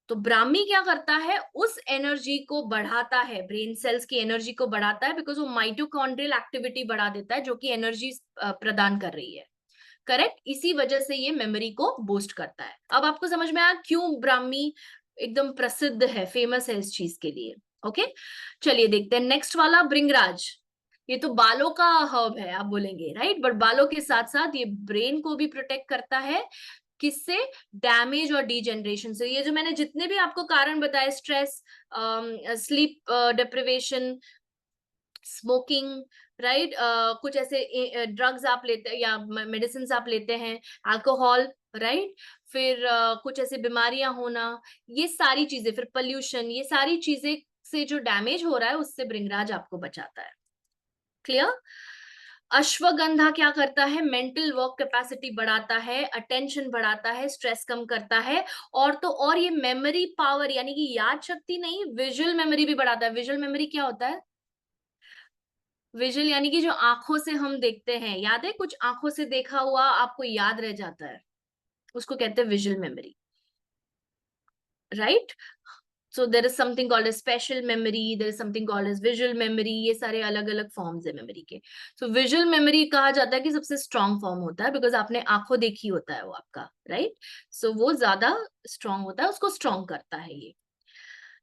तो ब्राह्मी क्या करता है, उस एनर्जी को बढ़ाता है, ब्रेन सेल्स की एनर्जी को बढ़ाता है, बिकॉज वो माइटोकॉन्ड्रियल एक्टिविटी बढ़ा देता है जो कि एनर्जी प्रदान कर रही है, करेक्ट। इसी वजह से ये मेमोरी को बूस्ट करता है। अब आपको समझ में आया क्यों ब्राह्मी एकदम प्रसिद्ध है, फेमस है इस चीज के लिए। ओके, चलिए देखते हैं नेक्स्ट वाला, भृंगराज। ये तो बालों का हर्ब है आप बोलेंगे, राइट, बट बालों के साथ साथ ये ब्रेन को भी प्रोटेक्ट करता है, किससे, डैमेज और डिजेनरेशन से। ये जो मैंने जितने भी आपको कारण बताए, stress, sleep deprivation, smoking, right, कुछ ऐसे ड्रग्स आप लेते हैं या मेडिसिन आप लेते हैं, अल्कोहल, राइट, फिर कुछ ऐसे बीमारियां होना, ये सारी चीजें, फिर पोल्यूशन, ये सारी चीजें से जो डैमेज हो रहा है उससे भृंगराज आपको बचाता है, क्लियर। अश्वगंधा क्या करता है, मेंटल वर्क कैपेसिटी बढ़ाता है, अटेंशन बढ़ाता है, स्ट्रेस कम करता है, और तो और ये मेमोरी पावर यानी कि याद शक्ति नहीं, विजुअल मेमोरी भी बढ़ाता है। विजुअल मेमोरी क्या होता है, विजुअल यानी कि जो आंखों से हम देखते हैं, याद है, कुछ आंखों से देखा हुआ आपको याद रह जाता है, उसको कहते हैं visual memory, right? So there is something called as spatial memory, there is something called as visual memory, ये सारे अलग अलग फॉर्म्स है मेमोरी के। सो विजुअल मेमोरी कहा जाता है कि सबसे स्ट्रांग फॉर्म होता है, बिकॉज आपने आंखों देखी होता है वो आपका, राइट? सो वो ज्यादा स्ट्रांग होता है, उसको स्ट्रांग करता है ये।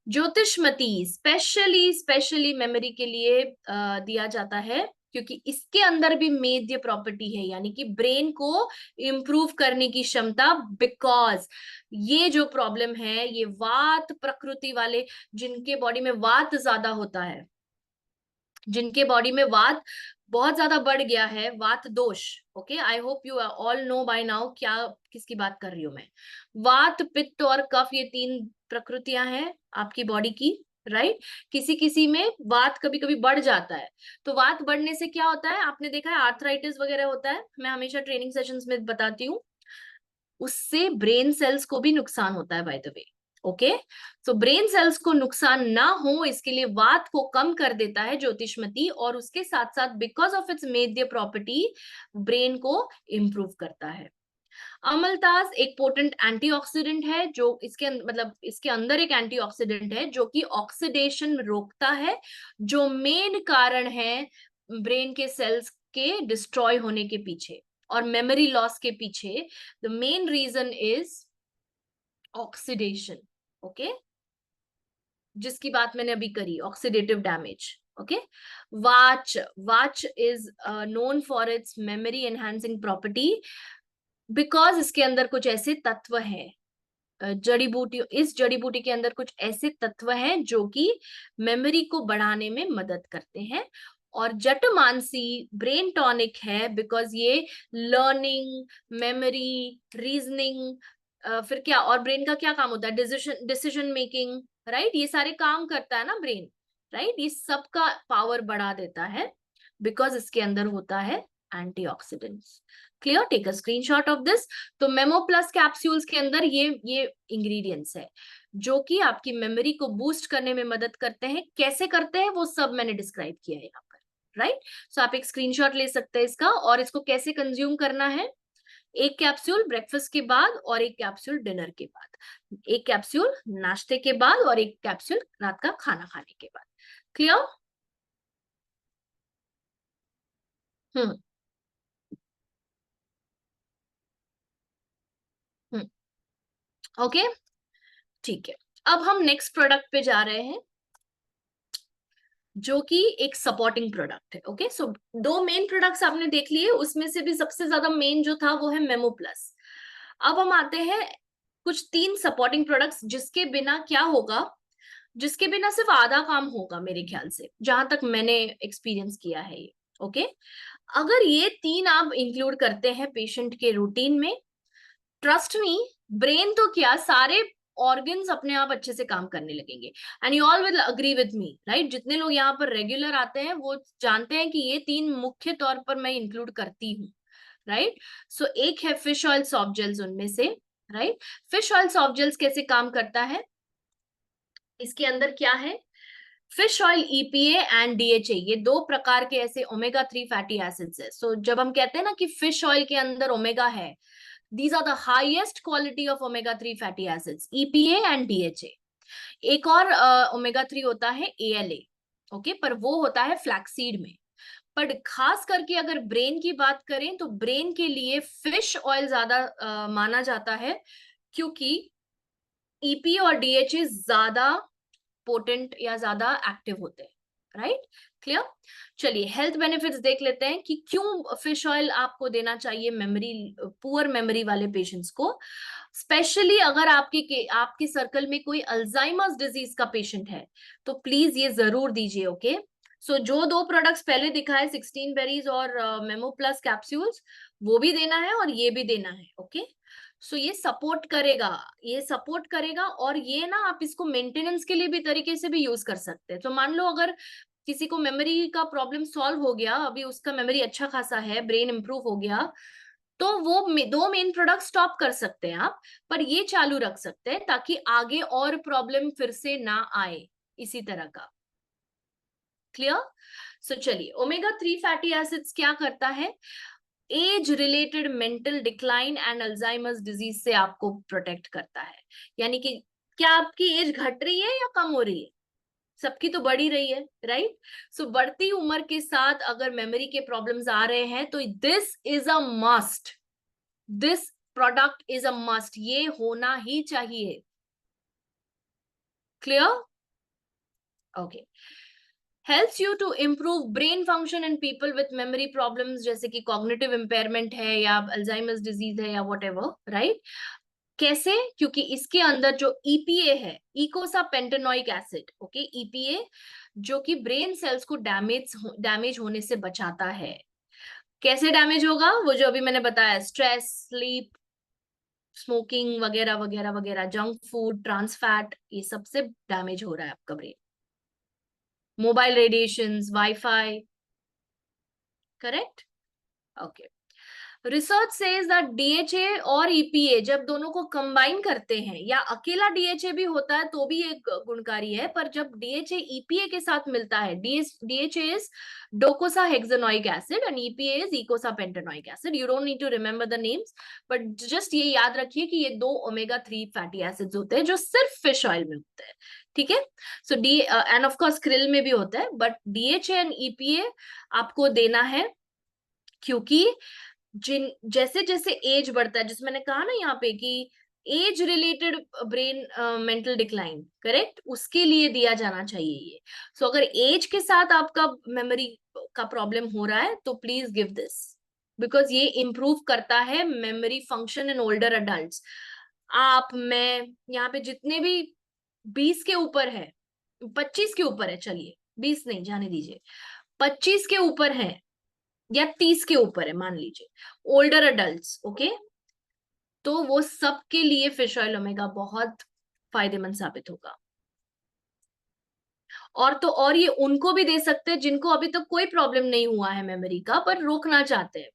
ज्योतिषमती स्पेशली स्पेशली मेमोरी के लिए दिया जाता है, क्योंकि इसके अंदर भी मेद्य प्रॉपर्टी है, यानी कि ब्रेन को इम्प्रूव करने की क्षमता। बिकॉज ये जो प्रॉब्लम है, ये वात प्रकृति वाले, जिनके बॉडी में वात ज्यादा होता है, जिनके बॉडी में वात बहुत ज्यादा बढ़ गया है, वात दोष। Okay, I hope you all know by now क्या किसकी बात कर रही हूं मैं। वात, पित्त और कफ, ये तीन प्रकृतियां हैं आपकी बॉडी की, राइट? किसी किसी में वात कभी कभी बढ़ जाता है, तो वात बढ़ने से क्या होता है, आपने देखा है आर्थराइटिस वगैरह होता है, मैं हमेशा ट्रेनिंग सेशंस में बताती हूँ, उससे ब्रेन सेल्स को भी नुकसान होता है, बाय द वे। ओके, तो ब्रेन सेल्स को नुकसान ना हो इसके लिए वात को कम कर देता है ज्योतिषमती, और उसके साथ साथ बिकॉज ऑफ इट्स मेद्य प्रॉपर्टी ब्रेन को इंप्रूव करता है। अमलतास एक पोटेंट एंटीऑक्सीडेंट है, जो मतलब इसके अंदर एक एंटीऑक्सीडेंट है जो कि ऑक्सीडेशन रोकता है, जो मेन कारण है ब्रेन के सेल्स के डिस्ट्रॉय होने के पीछे और मेमोरी लॉस के पीछे। The main reason is oxidation. Okay, जिसकी बात मैंने अभी करी, oxidative damage. Okay, vach, vach is known for its memory enhancing property, because इसके अंदर कुछ ऐसे तत्व हैं, जड़ी बूटी, इस जड़ी बूटी के अंदर कुछ ऐसे तत्व हैं जो कि मेमोरी को बढ़ाने में मदद करते हैं। और जटमानसी ब्रेन टॉनिक है, बिकॉज ये लर्निंग, मेमोरी, रीजनिंग, फिर क्या, और ब्रेन का क्या काम होता है, डिसीजन डिसीजन मेकिंग, राइट? ये सारे काम करता है ना ब्रेन, राइट? ये सबका पावर बढ़ा देता है, बिकॉज इसके अंदर होता है antioxidants. Clear? Take a screenshot of this. तो मेमो प्लस कैप्सूल्स के अंदर ये इंग्रेडिएंट्स है जो कि आपकी मेमोरी को बूस्ट करने में मदद करते हैं। कैसे करते हैं वो सब मैंने डिस्क्राइब किया है यहाँ पर, राइट? सो आप एक स्क्रीनशॉट ले सकते हैं इसका, और इसको कैसे कंज्यूम करना है, एक कैप्सूल ब्रेकफास्ट के बाद और एक कैप्सूल डिनर के बाद, एक कैप्सूल नाश्ते के बाद और एक कैप्सूल रात का खाना खाने के बाद। क्लियर? हम्म हम्म ओके, ठीक है। अब हम नेक्स्ट प्रोडक्ट पे जा रहे हैं, जो कि एक सपोर्टिंग प्रोडक्ट है। ओके, सो दो मेन प्रोडक्ट्स आपने देख लिए, उसमें से भी सबसे ज्यादा मेन जो था वो है मेमो प्लस। अब हम आते हैं कुछ तीन सपोर्टिंग प्रोडक्ट्स, जिसके बिना क्या होगा, जिसके बिना सिर्फ आधा काम होगा मेरे ख्याल से, जहां तक मैंने एक्सपीरियंस किया है ये। ओके, अगर ये तीन आप इंक्लूड करते हैं पेशेंट के रूटीन में, ट्रस्ट मी, ब्रेन तो क्या, सारे ऑर्गन्स अपने आप अच्छे से काम करने लगेंगे। And you all will agree with me, right? जितने लोग यहाँ पर रेगुलर आते हैं वो जानते हैं कि ये तीन मुख्य तौर पर मैं इंक्लूड करती हूँ, राइट? सो एक है फिश ऑयल सॉफ्ट जेल्स उनमें से, right? Fish oil soft gels कैसे काम करता है, इसके अंदर क्या है, fish oil EPA and DHA, ये दो प्रकार के ऐसे ओमेगा 3 फैटी एसिड्स है। सो जब हम कहते हैं ना कि फिश ऑयल के अंदर ओमेगा है, these are the highest quality of omega 3 fatty acids, EPA and DHA। एक और ओमेगा 3 होता है ALA, ओके, पर वो होता है फ्लैक्सीड में। पर खास करके अगर ब्रेन की बात करें तो ब्रेन के लिए फिश ऑयल ज्यादा माना जाता है, क्योंकि EPA और DHA ज्यादा पोटेंट या ज्यादा एक्टिव होते हैं, राइट? क्लियर? चलिए हेल्थ बेनिफिट्स देख लेते हैं कि क्यों फिश ऑयल आपको देना चाहिए मेमोरी, पुअर मेमोरी वाले पेशेंट्स को। स्पेशली अगर आपके सर्कल में कोई अल्जाइमर्स डिजीज का पेशेंट है तो प्लीज ये जरूर दीजिए। ओके, सो जो दो प्रोडक्ट्स पहले दिखाए, 16 बेरीज और मेमो प्लस कैप्सूल्स, वो भी देना है और ये भी देना है। ओके, सो ये सपोर्ट करेगा, ये सपोर्ट करेगा, और ये ना आप इसको मेंटेनेंस के लिए भी तरीके से भी यूज कर सकते हैं। तो मान लो अगर किसी को मेमोरी का प्रॉब्लम सॉल्व हो गया, अभी उसका मेमोरी अच्छा खासा है, ब्रेन इंप्रूव हो गया, तो वो दो मेन प्रोडक्ट स्टॉप कर सकते हैं आप, पर ये चालू रख सकते हैं ताकि आगे और प्रॉब्लम फिर से ना आए इसी तरह का। क्लियर? सो चलिए, ओमेगा 3 फैटी एसिड्स क्या करता है? Age related mental decline and Alzheimer's disease से आपको प्रोटेक्ट करता है। यानी कि क्या आपकी एज घट रही है या कम हो रही है? सबकी तो बढ़ ही रही है, राइट? सो बढ़ती उम्र के साथ अगर मेमोरी के प्रॉब्लम्स आ रहे हैं तो this is a must, this product is a must, ये होना ही चाहिए। Clear? Okay. Helps you to improve brain function in people with memory problems, जैसे कि कॉग्निटिव इम्पेयरमेंट है या अल्जाइमर्स डिजीज है या वट एवर, राइट? कैसे? क्योंकि इसके अंदर जो ईपीए है, इकोसा पेंटेनोइक एसिड, ओके, ईपीए जो कि ब्रेन सेल्स को डैमेज होने से बचाता है। कैसे डैमेज होगा? वो जो अभी मैंने बताया, स्ट्रेस, स्लीप, स्मोकिंग वगैरह वगैरह वगैरह, जंक फूड, ट्रांस फैट, ये सबसे डैमेज हो रहा है आपका brain. Mobile radiations, wifi, correct? Okay. Research says that DHA और ईपीए जब दोनों को कंबाइन करते हैं, या अकेला डीएचए भी होता है तो भी एक गुणकारी है, पर जब डीएचए ईपीए के साथ मिलता है, DHA is docosahexaenoic acid and EPA is eicosapentaenoic acid. You don't need to remember the names, but just ये याद रखिए कि ये दो ओमेगा 3 फैटी एसिड्स होते हैं जो सिर्फ फिश ऑयल में होते हैं, ठीक है? So the end of course krill में भी होता है, बट डीएचए एंड ईपीए आपको देना है क्योंकि जिन जैसे जैसे एज बढ़ता है, जिसमें मैंने कहा ना यहाँ पे कि age related brain mental decline, correct, उसके लिए दिया जाना चाहिए ये। सो अगर एज के साथ आपका मेमोरी का प्रॉब्लम हो रहा है तो प्लीज गिव दिस, बिकॉज ये इम्प्रूव करता है memory function in older adult. आप, मैं, यहाँ पे जितने भी 20 के ऊपर है, 25 के ऊपर है, चलिए 20 नहीं, जाने दीजिए, 25 के ऊपर है या 30 के ऊपर है, मान लीजिए, ओल्डर अडल्ट्स, ओके, तो वो सबके लिए फिश ऑयल ओमेगा बहुत फायदेमंद साबित होगा। और तो और ये उनको भी दे सकते हैं जिनको अभी तक कोई प्रॉब्लम नहीं हुआ है मेमोरी का, पर रोकना चाहते हैं।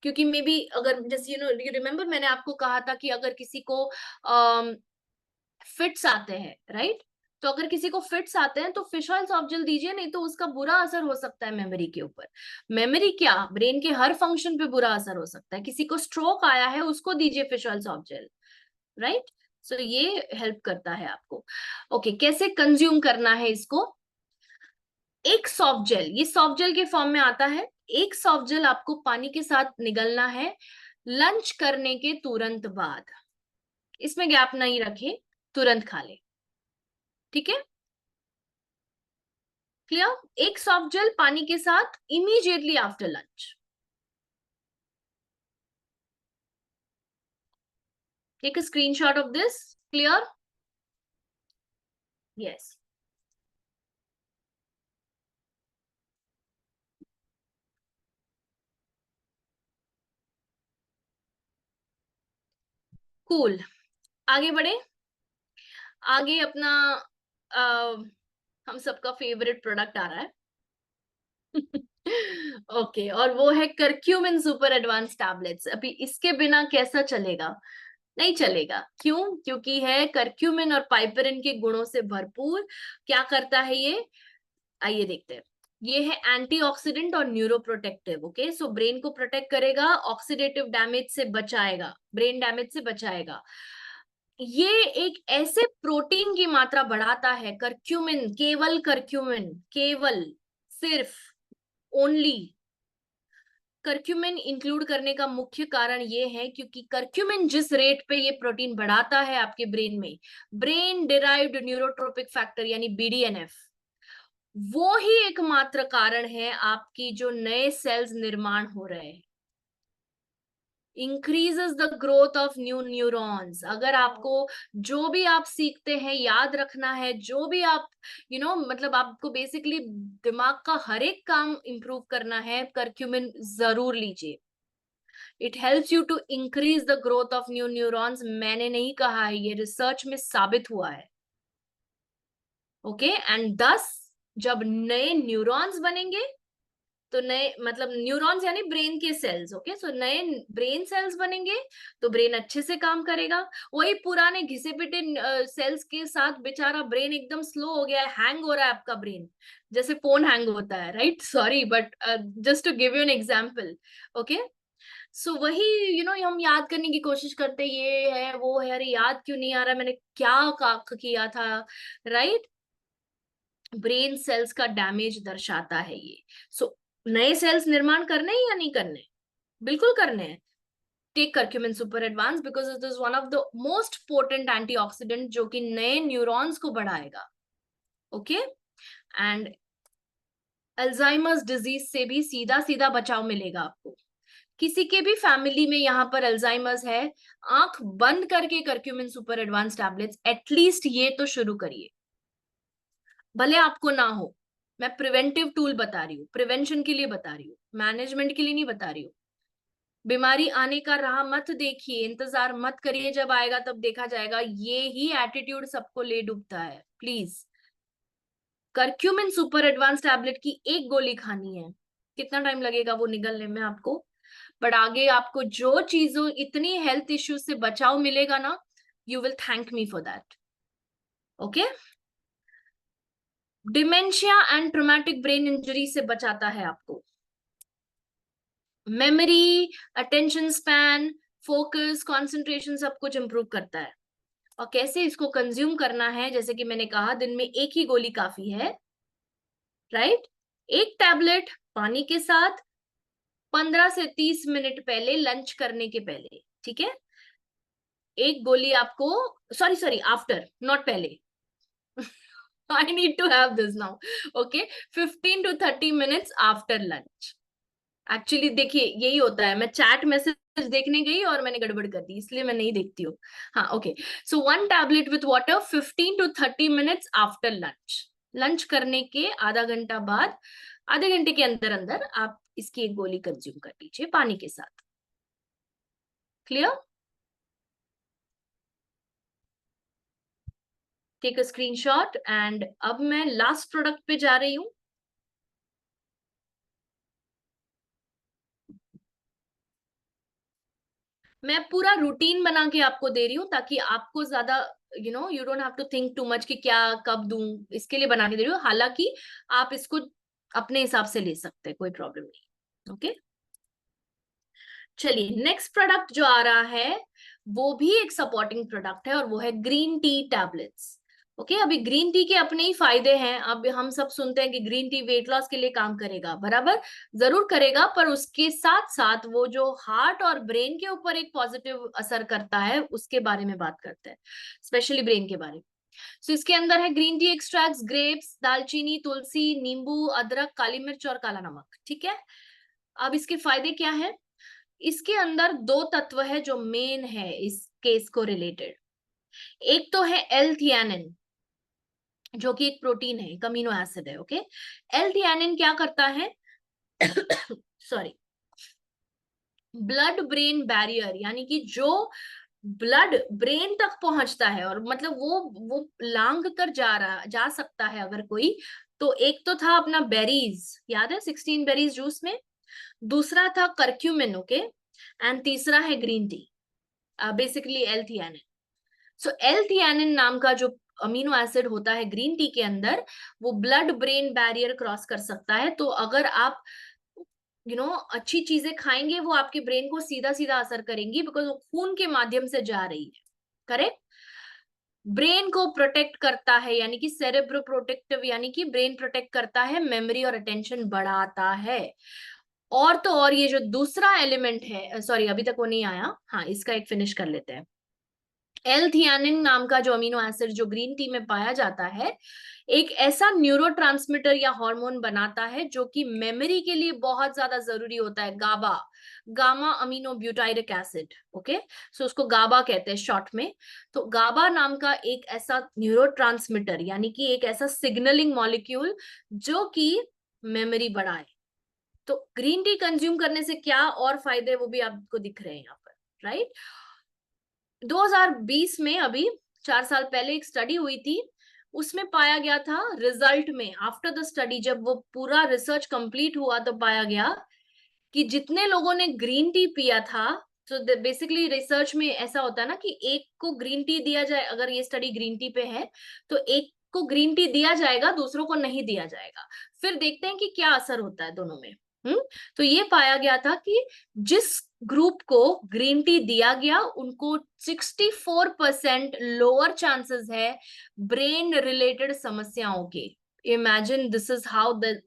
क्योंकि मे बी अगर, जैसे यू रिमेम्बर मैंने आपको कहा था कि अगर किसी को फिट्स आते हैं, राइट, तो अगर किसी को फिट्स आते हैं तो फिश ऑयल सॉफ्ट जेल दीजिए, नहीं तो उसका बुरा असर हो सकता है मेमोरी के ऊपर। मेमोरी क्या, ब्रेन के हर फंक्शन पे बुरा असर हो सकता है। किसी को स्ट्रोक आया है, उसको दीजिए fish oil soft gel, right? So ये हेल्प करता है आपको। ओके, कैसे कंज्यूम करना है इसको? एक सॉफ्ट जेल, ये सॉफ्ट जेल के फॉर्म में आता है, एक सॉफ्ट जेल आपको पानी के साथ निगलना है लंच करने के तुरंत बाद। इसमें गैप नहीं रखे, तुरंत खा ले, ठीक है? क्लियर? एक सॉफ्ट जेल पानी के साथ immediately after lunch. Take a screenshot of this. Clear? Yes. Cool. आगे बढ़े। आगे अपना हम सबका फेवरेट प्रोडक्ट आ रहा है। ओके, और वो है करक्यूमिन सुपर एडवांस टैबलेट्स। अभी इसके बिना कैसा चलेगा? नहीं चलेगा। क्यों? क्योंकि है करक्यूमिन और पाइपरिन के गुणों से भरपूर। क्या करता है ये? आइए देखते हैं। ये है एंटीऑक्सीडेंट और न्यूरोप्रोटेक्टिव, ओके, सो ब्रेन को प्रोटेक्ट करेगा, ऑक्सीडेटिव डैमेज से बचाएगा, ब्रेन डैमेज से बचाएगा। ये एक ऐसे प्रोटीन की मात्रा बढ़ाता है, करक्यूमिन, केवल करक्यूमिन, केवल, सिर्फ, ओनली करक्यूमिन इंक्लूड करने का मुख्य कारण ये है क्योंकि करक्यूमिन जिस रेट पे ये प्रोटीन बढ़ाता है आपके ब्रेन में, ब्रेन डिराइव्ड न्यूरोट्रोपिक फैक्टर यानी बीडीएनएफ, वो ही एकमात्र कारण है आपकी जो नए सेल्स निर्माण हो रहे हैं। Increases the growth of new neurons. अगर आपको जो भी आप सीखते हैं याद रखना है, जो भी आप मतलब आपको बेसिकली दिमाग का हर एक काम इंप्रूव करना है, करक्यूमिन जरूर लीजिए। It helps you to increase the growth of new neurons. मैंने नहीं कहा है, ये रिसर्च में साबित हुआ है, ओके? एंड 10 जब नए न्यूरॉन्स बनेंगे तो नए मतलब न्यूरॉन्स यानी ब्रेन के सेल्स, ओके। सो नए ब्रेन सेल्स बनेंगे तो ब्रेन अच्छे से काम करेगा। वही पुराने घिसे पिटे सेल्स के साथ बेचारा ब्रेन एकदम स्लो हो गया है, हैंग हो रहा है आपका ब्रेन, जैसे फोन हैंग होता है, right? Sorry but just to give you an example, okay. So वही हम याद करने की कोशिश करते, ये है वो है, अरे याद क्यों नहीं आ रहा, मैंने क्या किया था, राइट? ब्रेन सेल्स का डैमेज दर्शाता है ये। सो नए सेल्स निर्माण करने हैं या नहीं करने? बिल्कुल करने हैं। Take curcumin super advance because it is one of the most potent antioxidant जो कि नए न्यूरॉन्स को बढ़ाएगा, ओके। एंड अल्जाइमर्स डिजीज से भी सीधा सीधा बचाव मिलेगा आपको। किसी के भी फैमिली में यहाँ पर अल्जाइमर्स है, आंख बंद करके curcumin super advance tablets at least ये तो शुरू करिए, भले आपको ना हो। मैं प्रिवेंटिव टूल बता रही हूँ, प्रिवेंशन के लिए बता रही हूँ, मैनेजमेंट के लिए नहीं बता रही हूँ। बीमारी आने का राह मत देखिए, इंतजार मत करिए, जब आएगा तब देखा जाएगा, ये ही एटीट्यूड सबको ले डूबता है। Please, curcumin super advance tablet की एक गोली खानी है, कितना टाइम लगेगा वो निगलने में आपको, बट आगे आपको जो चीजों इतनी हेल्थ इश्यूज से बचाव मिलेगा ना, you will thank me for that, okay. Dementia and traumatic brain injury से बचाता है आपको। Memory, attention span, focus, concentration सब कुछ इंप्रूव करता है। और कैसे इसको कंज्यूम करना है, जैसे कि मैंने कहा, दिन में एक ही गोली काफी है, राइट? एक टैबलेट पानी के साथ 15 से 30 मिनट पहले, लंच करने के पहले, ठीक है? एक गोली आपको, सॉरी सॉरी, आफ्टर, नॉट पहले। I need to have this now, okay? 15 to 30 minutes after lunch. Actually देखिए यही होता है, मैं चैट मैसेज देखने गई और मैंने गड़बड़ कर दी, इसलिए मैं नहीं देखती हूँ। हाँ, okay. So 1 tablet with water 15 to 30 minutes after lunch. Lunch करने के आधा घंटा बाद, आधे घंटे के अंदर अंदर आप इसकी एक गोली कंज्यूम कर लीजिए पानी के साथ। Clear? Take a screenshot. And अब मैं लास्ट प्रोडक्ट पे जा रही हूँ। मैं पूरा रूटीन बना के आपको दे रही हूँ ताकि आपको ज्यादा you don't have to think too much कि क्या कब दूं, इसके लिए बना के दे रही हूँ। हालांकि आप इसको अपने हिसाब से ले सकते हैं, कोई प्रॉब्लम नहीं, ओके। चलिए, नेक्स्ट प्रोडक्ट जो आ रहा है वो भी एक सपोर्टिंग प्रोडक्ट है और वो है ग्रीन टी टैबलेट्स, ओके। अभी ग्रीन टी के अपने ही फायदे हैं। अब हम सब सुनते हैं कि ग्रीन टी वेट लॉस के लिए काम करेगा, बराबर, जरूर करेगा, पर उसके साथ साथ वो जो हार्ट और ब्रेन के ऊपर एक पॉजिटिव असर करता है उसके बारे में बात करते हैं, स्पेशली ब्रेन के बारे में। सो इसके अंदर है ग्रीन टी एक्सट्रैक्ट्स, ग्रेप्स, दालचीनी, तुलसी, नींबू, अदरक, काली मिर्च और काला नमक, ठीक है। अब इसके फायदे क्या है? इसके अंदर दो तत्व है जो मेन है इस केस को रिलेटेड। एक तो है एल थियानिन, जो कि एक प्रोटीन है, एक अमीनो एसिड है, ओके। एल थियानिन क्या करता है? सॉरी, ब्लड ब्रेन बैरियर, यानी कि जो ब्लड ब्रेन तक पहुंचता है, और मतलब वो लांग कर जा सकता है अगर कोई, तो एक तो था अपना बेरीज, याद है 16 बेरीज जूस में, दूसरा था करक्यूमिन, ओके, एंड तीसरा है green tea, basically L theanine. So L theanine नाम का जो अमीनो एसिड होता है ग्रीन टी के अंदर, वो ब्लड ब्रेन बैरियर क्रॉस कर सकता है। तो अगर आप अच्छी चीजें खाएंगे, वो आपके ब्रेन को सीधा सीधा असर करेंगी, बिकॉज वो खून के माध्यम से जा रही है, करेक्ट। ब्रेन को प्रोटेक्ट करता है, यानी कि सेरेब्रो प्रोटेक्टिव, यानी कि ब्रेन प्रोटेक्ट करता है, मेमोरी और अटेंशन बढ़ाता है। और तो और ये जो दूसरा एलिमेंट है, सॉरी अभी तक वो नहीं आया, हाँ इसका एक फिनिश कर लेते हैं। एल थियानिन नाम का जो अमीनो एसिड जो ग्रीन टी में पाया जाता है, एक ऐसा न्यूरोट्रांसमीटर या हार्मोन बनाता है जो कि मेमोरी के लिए बहुत ज्यादा जरूरी होता है, GABA, gamma amino butyric acid, okay. So उसको गाबा कहते हैं शॉर्ट में। तो गाबा नाम का एक ऐसा न्यूरोट्रांसमीटर, यानी कि एक ऐसा सिग्नलिंग मॉलिक्यूल जो कि मेमोरी बढ़ाए। तो ग्रीन टी कंज्यूम करने से क्या और फायदे, वो भी आपको दिख रहे हैं यहाँ पर, राइट। 2020 में, अभी 4 साल पहले एक स्टडी हुई थी, उसमें पाया गया था रिजल्ट में, आफ्टर द स्टडी, जब वो पूरा रिसर्च कंप्लीट हुआ तो पाया गया कि जितने लोगों ने ग्रीन टी पिया था, तो बेसिकली रिसर्च में ऐसा होता है ना कि एक को ग्रीन टी दिया जाए, अगर ये स्टडी ग्रीन टी पे है तो एक को ग्रीन टी दिया जाएगा, दूसरों को नहीं दिया जाएगा, फिर देखते हैं कि क्या असर होता है दोनों में। तो ये पाया गया था कि जिस ग्रुप को ग्रीन टी दिया गया उनको 64% लोअर चांसेस है ब्रेन रिलेटेड समस्याओं के। Imagine this is how the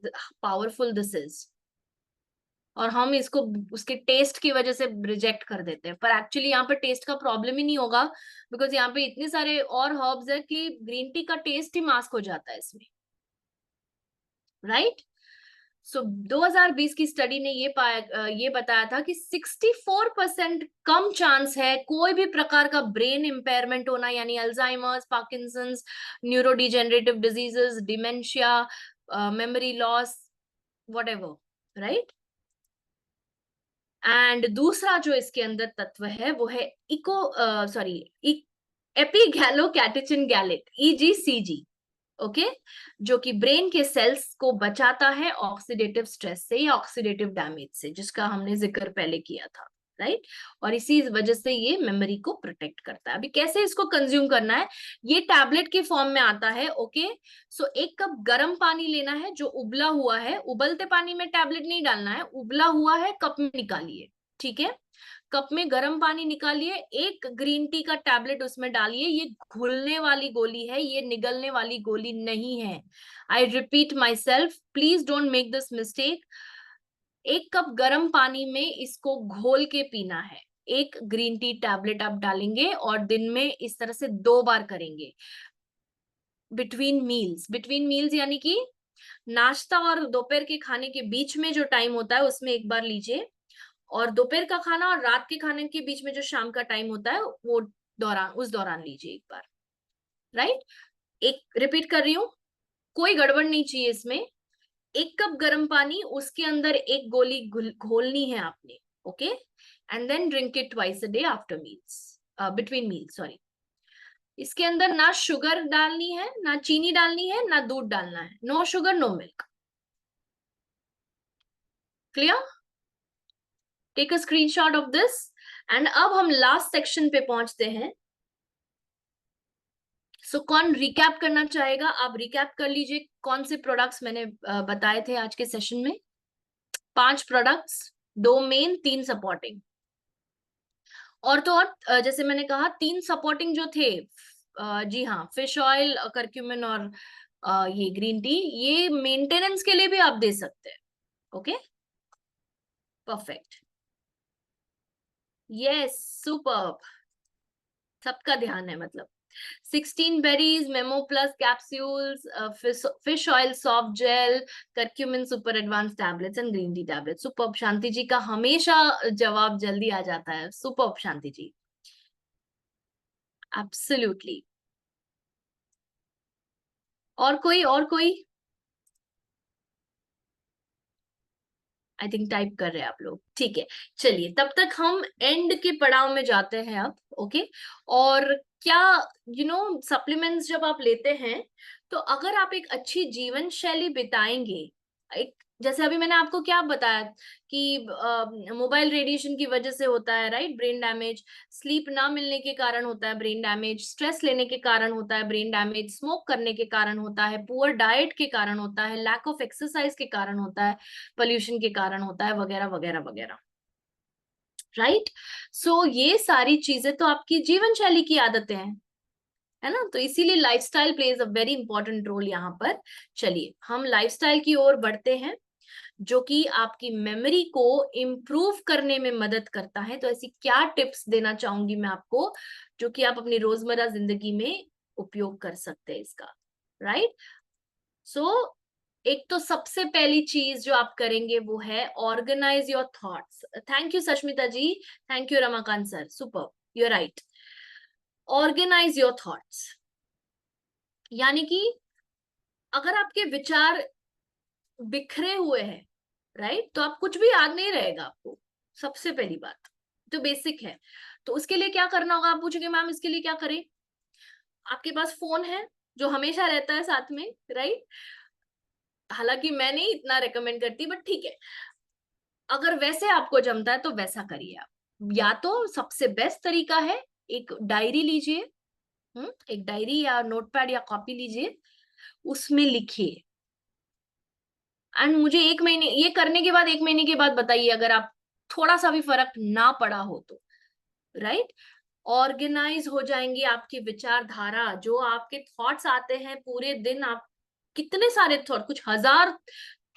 powerful this is. और हम इसको उसके टेस्ट की वजह से रिजेक्ट कर देते हैं, पर एक्चुअली यहाँ पे टेस्ट का प्रॉब्लम ही नहीं होगा, बिकॉज यहाँ पे इतने सारे और हर्ब्स है कि ग्रीन टी का टेस्ट ही मास्क हो जाता है इसमें, राइट। सो 2020 की स्टडी ने ये बताया था कि 64% कम चांस है कोई भी प्रकार का ब्रेन इम्पेयरमेंट होना, यानी Alzheimer's, Parkinson's, neurodegenerative diseases, dementia, memory loss, whatever, right. And दूसरा जो इसके अंदर तत्व है वो है एपिगैलोकैटेचिन गैलेट, EGCG। ओके, जो कि ब्रेन के सेल्स को बचाता है ऑक्सीडेटिव स्ट्रेस से या ऑक्सीडेटिव डैमेज से, जिसका हमने जिक्र पहले किया था, राइट। और इसी वजह से ये मेमोरी को प्रोटेक्ट करता है। अभी कैसे इसको कंज्यूम करना है, ये टैबलेट के फॉर्म में आता है। ओके, सो 1 कप गर्म पानी लेना है जो उबला हुआ है, उबलते पानी में टैबलेट नहीं डालना है, उबला हुआ है कप में निकालिए, ठीक है। कप में गर्म पानी निकालिए, 1 ग्रीन टी का टैबलेट उसमें डालिए। ये घुलने वाली गोली है, ये निगलने वाली गोली नहीं है। I repeat my self, please don't make this mistake. 1 cup गर्म पानी में इसको घोल के पीना है। 1 ग्रीन टी टैबलेट आप डालेंगे और दिन में इस तरह से 2 बार करेंगे, बिटवीन मील्स यानी कि नाश्ता और दोपहर के खाने के बीच में जो टाइम होता है उसमें 1 बार लीजिए, और दोपहर का खाना और रात के खाने के बीच में जो शाम का टाइम होता है वो उस दौरान लीजिए 1 बार, राइट। एक रिपीट कर रही हूँ, कोई गड़बड़ नहीं चाहिए इसमें। 1 कप गर्म पानी, उसके अंदर 1 गोली घोलनी है आपने। Okay, and then drink it twice a day after meals, between meals, sorry. इसके अंदर ना शुगर डालनी है, ना चीनी डालनी है, ना दूध डालना है। No sugar, no milk. Clear? Take a screenshot of this. And अब हम लास्ट सेक्शन पे पहुंचते हैं। सो कौन रिकैप करना चाहेगा? आप रिकैप कर लीजिए कौन से प्रोडक्ट्स मैंने बताए थे आज के सेशन में। 5 प्रोडक्ट्स, 2 मेन, 3 सपोर्टिंग। और तो और जैसे मैंने कहा 3 सपोर्टिंग जो थे, जी हाँ, फिश ऑयल, करक्यूमिन और ये ग्रीन टी, ये मेंटेनेंस के लिए भी आप दे सकते हैं। ओके, परफेक्ट, यस, सुपर्ब, सबका ध्यान है मतलब। 16 berries, memo plus capsules, fish oil soft gel, curcumin super advance tablets and green tea tablet. Superb, Shanti ji का हमेशा जवाब जल्दी आ जाता है। Superb Shanti ji, absolutely. और कोई आई थिंक टाइप कर रहे हैं आप लोग, ठीक है। चलिए, तब तक हम एंड के पड़ाव में जाते हैं अब। ओके, और क्या सप्लीमेंट्स जब आप लेते हैं तो अगर आप एक अच्छी जीवन शैली बिताएंगे, एक जैसे अभी मैंने आपको क्या बताया कि मोबाइल रेडिएशन की वजह से होता है, राइट, ब्रेन डैमेज। स्लीप ना मिलने के कारण होता है ब्रेन डैमेज, स्ट्रेस लेने के कारण होता है ब्रेन डैमेज, स्मोक करने के कारण होता है, पुअर डाइट के कारण होता है, लैक ऑफ एक्सरसाइज के कारण होता है, पोल्यूशन के कारण होता है, वगैरह वगैरह वगैरह, राइट। सो ये सारी चीजें तो आपकी जीवन शैली की आदतें हैं, है ना। तो इसीलिए lifestyle plays a very important role यहाँ पर। चलिए, हम लाइफस्टाइल की ओर बढ़ते हैं, जो कि आपकी मेमोरी को इम्प्रूव करने में मदद करता है। तो ऐसी क्या टिप्स देना चाहूंगी मैं आपको जो कि आप अपनी रोजमर्रा जिंदगी में उपयोग कर सकते हैं इसका, राइट। सो एक तो सबसे पहली चीज जो आप करेंगे वो है organize your thoughts. Thank you Sashmita ji, thank you Ramakant sir, super, you right. Organize your thoughts यानी कि अगर आपके विचार बिखरे हुए हैं, राइट, तो आप कुछ भी याद नहीं रहेगा आपको, सबसे पहली बात तो बेसिक है। तो उसके लिए क्या करना होगा? आप पूछेंगे मैम इसके लिए क्या करें? आपके पास फोन है, जो हमेशा रहता है साथ में, राइट। हालांकि मैं नहीं इतना रेकमेंड करती, बट ठीक है, अगर वैसे आपको जमता है तो वैसा करिए आप। या तो सबसे बेस्ट तरीका है, एक डायरी लीजिए, एक डायरी या नोटपैड या कॉपी लीजिए, उसमें लिखिए। एंड मुझे 1 महीने ये करने के बाद, 1 महीने के बाद बताइए अगर आप थोड़ा सा भी फर्क ना पड़ा हो तो, राइट। ऑर्गेनाइज हो जाएंगी आपकी विचारधारा, जो आपके थॉट्स आते हैं पूरे दिन, आप कितने सारे थॉट, कुछ हजार,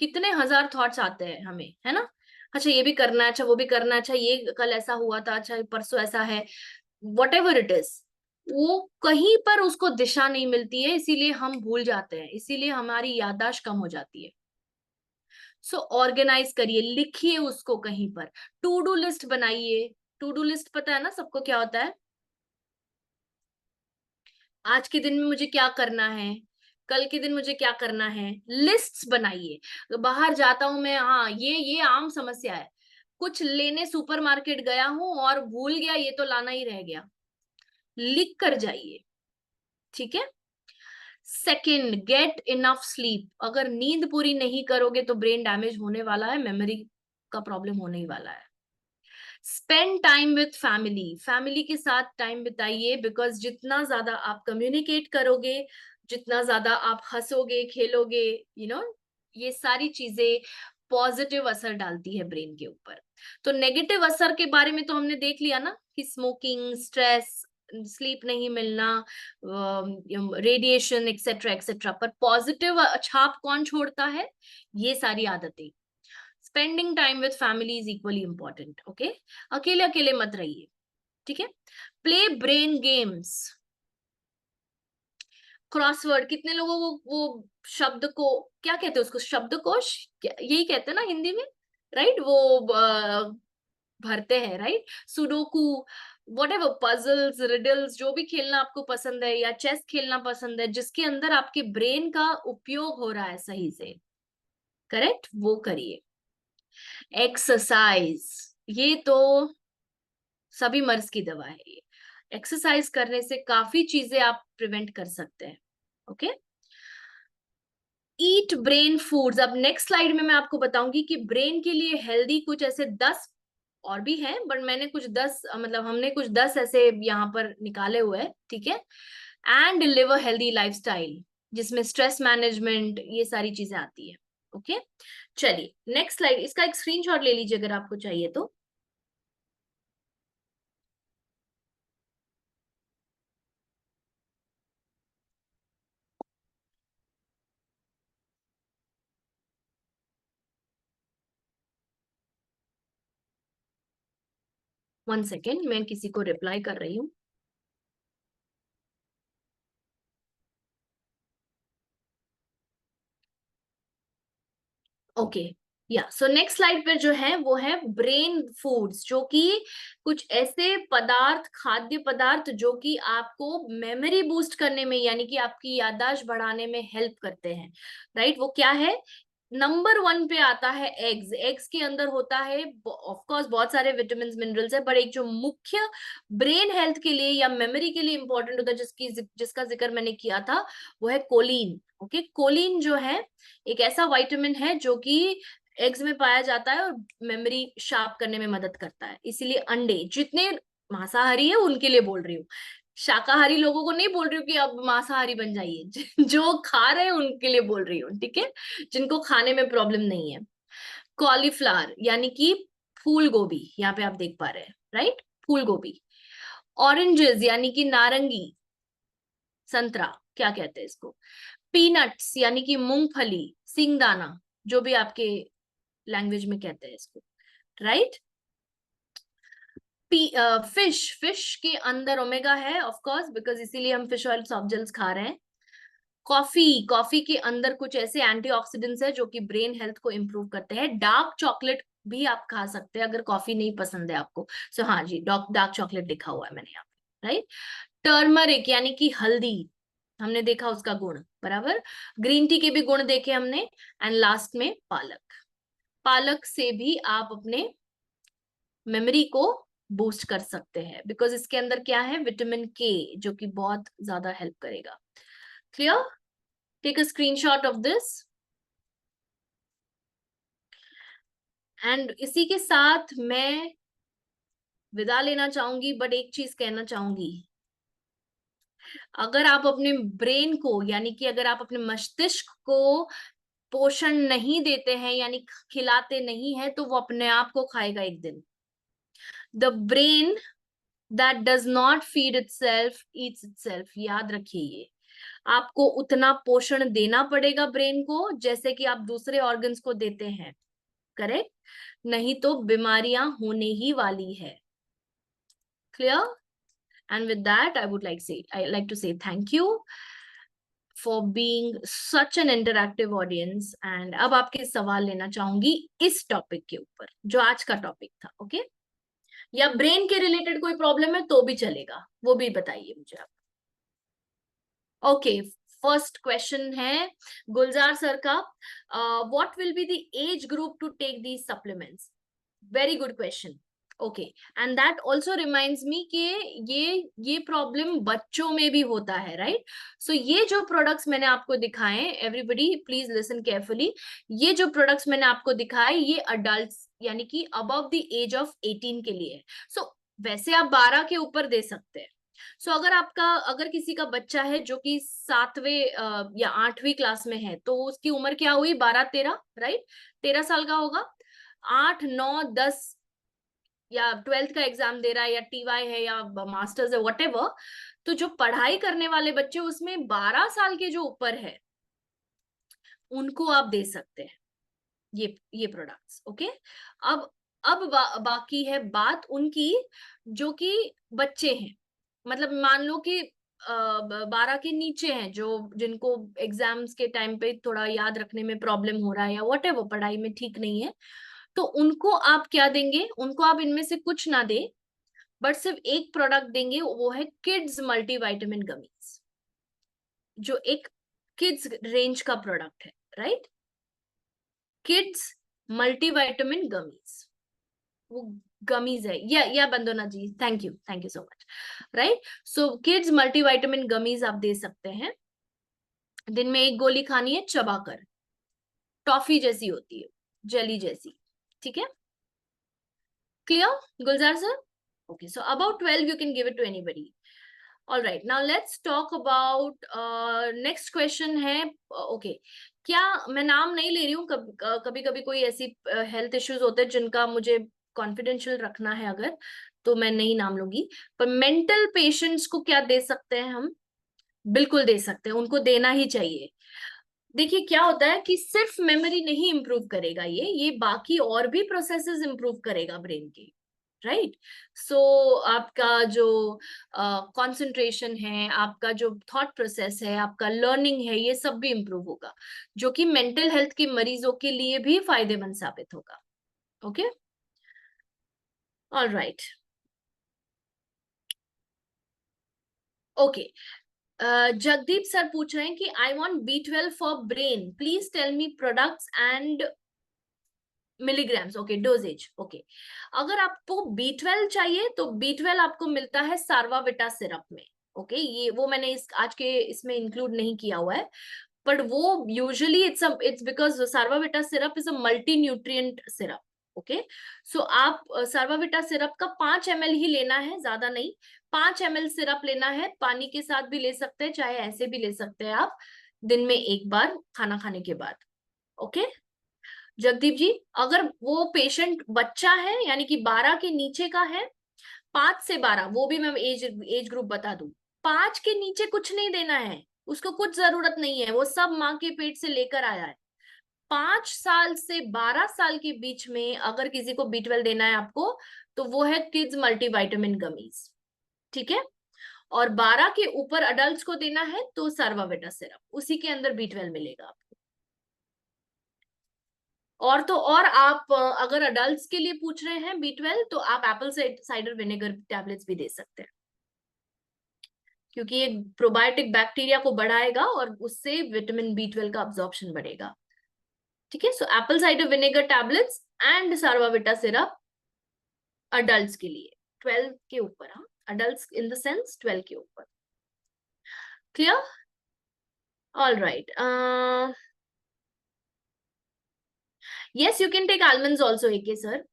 कितने हजार थॉट्स आते हैं हमें, है ना। अच्छा ये भी करना है, अच्छा वो भी करना है, अच्छा ये कल ऐसा हुआ था, अच्छा परसों ऐसा है, वट एवर इट इज, वो कहीं पर उसको दिशा नहीं मिलती है, इसीलिए हम भूल जाते हैं, इसीलिए हमारी याददाश्त कम हो जाती है। सो ऑर्गेनाइज करिए, लिखिए उसको कहीं पर, टू डू लिस्ट बनाइए। टू डू लिस्ट पता है ना सबको क्या होता है, आज के दिन में मुझे क्या करना है, कल के दिन मुझे क्या करना है, लिस्ट्स बनाइए। बाहर जाता हूं मैं, हाँ ये आम समस्या है, कुछ लेने सुपरमार्केट गया हूं और भूल गया, ये तो लाना ही रह गया, लिख कर जाइए, ठीक है। Second, get enough sleep. अगर नींद पूरी नहीं करोगे तो ब्रेन डैमेज होने वाला है, मेमोरी का प्रॉब्लम होने ही वाला है। Spend time with family, family के साथ टाइम बिताइए, बिकॉज जितना ज्यादा आप कम्युनिकेट करोगे, जितना ज्यादा आप हंसोगे खेलोगे, ये सारी चीजें पॉजिटिव असर डालती है ब्रेन के ऊपर। तो नेगेटिव असर के बारे में तो हमने देख लिया ना, कि स्मोकिंग, स्ट्रेस, स्लीप नहीं मिलना, रेडिएशन, एक्सेट्रा एक्सेट्रा, पर पॉजिटिव छाप कौन छोड़ता है, ये सारी आदतें। Spending time with family is equally important, okay. अकेले अकेले मत रहिए, ठीक है। प्ले ब्रेन गेम्स, क्रॉसवर्ड, कितने लोगों को वो शब्द को क्या कहते हैं, उसको शब्दकोश, यही कहते हैं ना हिंदी में, राइट, वो भरते हैं, right. Sudoku, what ever, puzzles, riddles, जो भी खेलना आपको पसंद है, या चेस खेलना पसंद है, जिसके अंदर आपके ब्रेन का उपयोग हो रहा है सही से, करेक्ट, वो करिए। एक्सरसाइज, ये तो सभी मर्ज की दवा है ये। एक्सरसाइज करने से काफी चीजें आप प्रिवेंट कर सकते हैं, ओके। ईट ब्रेन फूड्स, अब नेक्स्ट स्लाइड में मैं आपको बताऊंगी कि ब्रेन के लिए हेल्दी कुछ ऐसे 10 और भी हैं, बट मैंने कुछ 10, मतलब हमने कुछ 10 ऐसे यहाँ पर निकाले हुए हैं, ठीक है। And live a healthy lifestyle, जिसमें स्ट्रेस मैनेजमेंट, ये सारी चीजें आती है, ओके। चलिए नेक्स्ट स्लाइड, इसका एक स्क्रीनशॉट ले लीजिए अगर आपको चाहिए तो। वन सेकेंड, मैं किसी को रिप्लाई कर रही हूँ। ओके, या सो नेक्स्ट स्लाइड पे जो है वो है ब्रेन फूड्स, जो कि कुछ ऐसे पदार्थ, खाद्य पदार्थ, जो कि आपको मेमोरी बूस्ट करने में, यानी कि आपकी याददाश्त बढ़ाने में हेल्प करते हैं, राइट। वो क्या है, नंबर 1 पे आता है एग्स। एग्स के अंदर होता है ऑफ कोर्स बहुत सारे विटामिन मिनरल्स है, पर एक जो मुख्य ब्रेन हेल्थ के लिए या मेमोरी के लिए इंपॉर्टेंट होता है, जिसका जिक्र मैंने किया था, वो है कोलिन, ओके। कोलिन जो है एक ऐसा विटामिन है जो कि एग्स में पाया जाता है और मेमोरी शार्प करने में मदद करता है। इसीलिए अंडे, जितने मांसाहारी है उनके लिए बोल रही हूँ, शाकाहारी लोगों को नहीं बोल रही हूँ कि अब मांसाहारी बन जाइए, जो खा रहे हैं उनके लिए बोल रही हूँ, ठीक है, जिनको खाने में प्रॉब्लम नहीं है। कॉलीफ्लावर यानी कि फूल गोभी, यहाँ पे आप देख पा रहे हैं, राइट, फूल गोभी। ऑरेंजेस यानी कि नारंगी, संतरा, क्या कहते हैं इसको। पीनट्स यानी कि मूंगफली, सिंगदाना, जो भी आपके लैंग्वेज में कहते हैं इसको, राइट। फिश, फिश के अंदर ओमेगा है ऑफ कोर्स, बिकॉज इसीलिए हम फिश ऑयल सॉफ्ट जेल्स खा रहे हैं। कॉफी, कॉफी के अंदर कुछ ऐसे एंटीऑक्सीडेंट्स है जो कि ब्रेन हेल्थ को इम्प्रूव करते हैं। डार्क चॉकलेट भी आप खा सकते हैं अगर कॉफी नहीं पसंद है आपको। सो हाँ जी, डार्क चॉकलेट लिखा हुआ है मैंने यहाँ पे, राइट। टर्मरिक यानी कि हल्दी, हमने देखा उसका गुण, बराबर। ग्रीन टी के भी गुण देखे हमने। एंड लास्ट में पालक, पालक से भी आप अपने मेमोरी को बूस्ट कर सकते हैं, बिकॉज इसके अंदर क्या है, विटामिन के, जो कि बहुत ज्यादा हेल्प करेगा। Clear? Take a screenshot of this. And इसी के साथ मैं विदा लेना चाहूंगी, बट एक चीज कहना चाहूंगी, अगर आप अपने ब्रेन को, यानी कि अगर आप अपने मस्तिष्क को पोषण नहीं देते हैं, यानी खिलाते नहीं है, तो वो अपने आप को खाएगा एक दिन. The brain that does not feed itself Yeats itself. याद रखिए ये. आपको उतना पोषण देना पड़ेगा ब्रेन को जैसे कि आप दूसरे ऑर्गन्स को देते हैं. करेक्ट? नहीं तो बीमारियां होने ही वाली है. Clear? And with that, I like to say thank you for being such an interactive audience. And अब आपके सवाल लेना चाहूंगी इस टॉपिक के ऊपर जो आज का टॉपिक था. ओके? या ब्रेन के रिलेटेड कोई प्रॉब्लम है तो भी चलेगा, वो भी बताइए मुझे आप. ओके, फर्स्ट क्वेश्चन है गुलजार सर का. What will be the age group to take these supplements? Very good question. Okay, and that also reminds me कि ये प्रॉब्लम बच्चों में भी होता है, राइट? सो ये जो प्रोडक्ट्स मैंने आपको दिखाए, एवरीबडी प्लीज लिसन केयरफुली, ये जो प्रोडक्ट्स मैंने आपको दिखाए ये अडल्ट्स यानी कि अबव द एज ऑफ 18 के लिए है. सो वैसे आप 12 के ऊपर दे सकते हैं. सो अगर किसी का बच्चा है जो कि 7वें या 8वीं क्लास में है, तो उसकी उम्र क्या हुई? 12-13, राइट? 13 साल का होगा. 8-9-10 या 12th का एग्जाम दे रहा है, या टीवाई है, या मास्टर्स है, व्हाटएवर, तो जो पढ़ाई करने वाले बच्चे उसमें 12 साल के जो ऊपर है उनको आप दे सकते हैं ये प्रोडक्ट्स. ओके? अब बाकी है बात उनकी जो कि बच्चे हैं, मतलब मान लो कि 12 के नीचे हैं, जो जिनको एग्जाम्स के टाइम पे थोड़ा याद रखने में प्रॉब्लम हो रहा है या व्हाटएवर, पढ़ाई में ठीक नहीं है, तो उनको आप क्या देंगे? उनको आप इनमें से कुछ ना दे, बट सिर्फ एक प्रोडक्ट देंगे, वो है किड्स मल्टीविटामिन गमीज, जो एक किड्स रेंज का प्रोडक्ट है, राइट? किड्स मल्टीविटामिन गमीज, वो गमीज है. या Bandona ji, thank you so much. Right? So kids multivitamin gummies आप दे सकते हैं. दिन में एक गोली खानी है चबाकर, टॉफी जैसी होती है, जेली जैसी. ठीक है? Clear Gulzar sir? Okay, so about 12 you can give it to anybody. All right, now let's talk about next question है. Okay, क्या मैं नाम नहीं ले रही हूँ, कभी कभी कोई ऐसी हेल्थ इश्यूज होते हैं जिनका मुझे कॉन्फिडेंशियल रखना है, अगर तो मैं नहीं नाम लूंगी. पर मेंटल पेशेंट्स को क्या दे सकते हैं हम? बिल्कुल दे सकते हैं, उनको देना ही चाहिए. देखिए क्या होता है कि सिर्फ मेमोरी नहीं इंप्रूव करेगा, ये बाकी और भी प्रोसेसेस इंप्रूव करेगा ब्रेन के. राइट? सो आपका जो कंसंट्रेशन है, आपका जो थॉट प्रोसेस है, आपका लर्निंग है, ये सब भी इंप्रूव होगा, जो कि मेंटल हेल्थ के मरीजों के लिए भी फायदेमंद साबित होगा. Okay? All right. Okay, Jagdeep sir पूछ रहे हैं कि I want B12 for brain, please tell me products and milligrams. Okay, dosages. Okay, अगर आपको B12 चाहिए तो B12 आपको मिलता है सार्वाविटा सिरप में. ओके, ये वो मैंने आज के इसमें इंक्लूड नहीं किया हुआ है, बट वो usually it's because Sarvavita syrup is a multi nutrient syrup. Okay, so आप सार्वाविटा सिरप का 5 ml ही लेना है, ज्यादा नहीं. 5 ml सिरप लेना है, पानी के साथ भी ले सकते हैं, चाहे ऐसे भी ले सकते हैं आप, दिन में एक बार खाना खाने के बाद. ओके जगदीप जी, अगर वो पेशेंट बच्चा है यानी कि 12 के नीचे का है, 5 से 12, वो भी मैं एज ग्रुप बता दूं, 5 के नीचे कुछ नहीं देना है, उसको कुछ जरूरत नहीं है, वो सब माँ के पेट से लेकर आया है. 5 साल से 12 साल के बीच में अगर किसी को B12 देना है आपको, तो वो है किड्स मल्टीविटामिन गमीज. ठीक है? और 12 के ऊपर अडल्ट को देना है तो सर्वाविटा सिरप, उसी के अंदर B12 मिलेगा आपको. और तो और आप अगर अडल्ट्स के लिए पूछ रहे हैं B12, तो आप एप्पल साइडर विनेगर टैबलेट्स भी दे सकते हैं, क्योंकि ये प्रोबायोटिक बैक्टीरिया को बढ़ाएगा और उससे विटामिन B12 का अब्जॉर्प्शन बढ़ेगा. ठीक है? So apple cider vinegar tablets and Sarvavita syrup adults के लिए 12 के ऊपर. हाँ, अडल्ट्स इन द सेंस 12 के ऊपर. Clear? All right, yes you can take almonds also AK sir.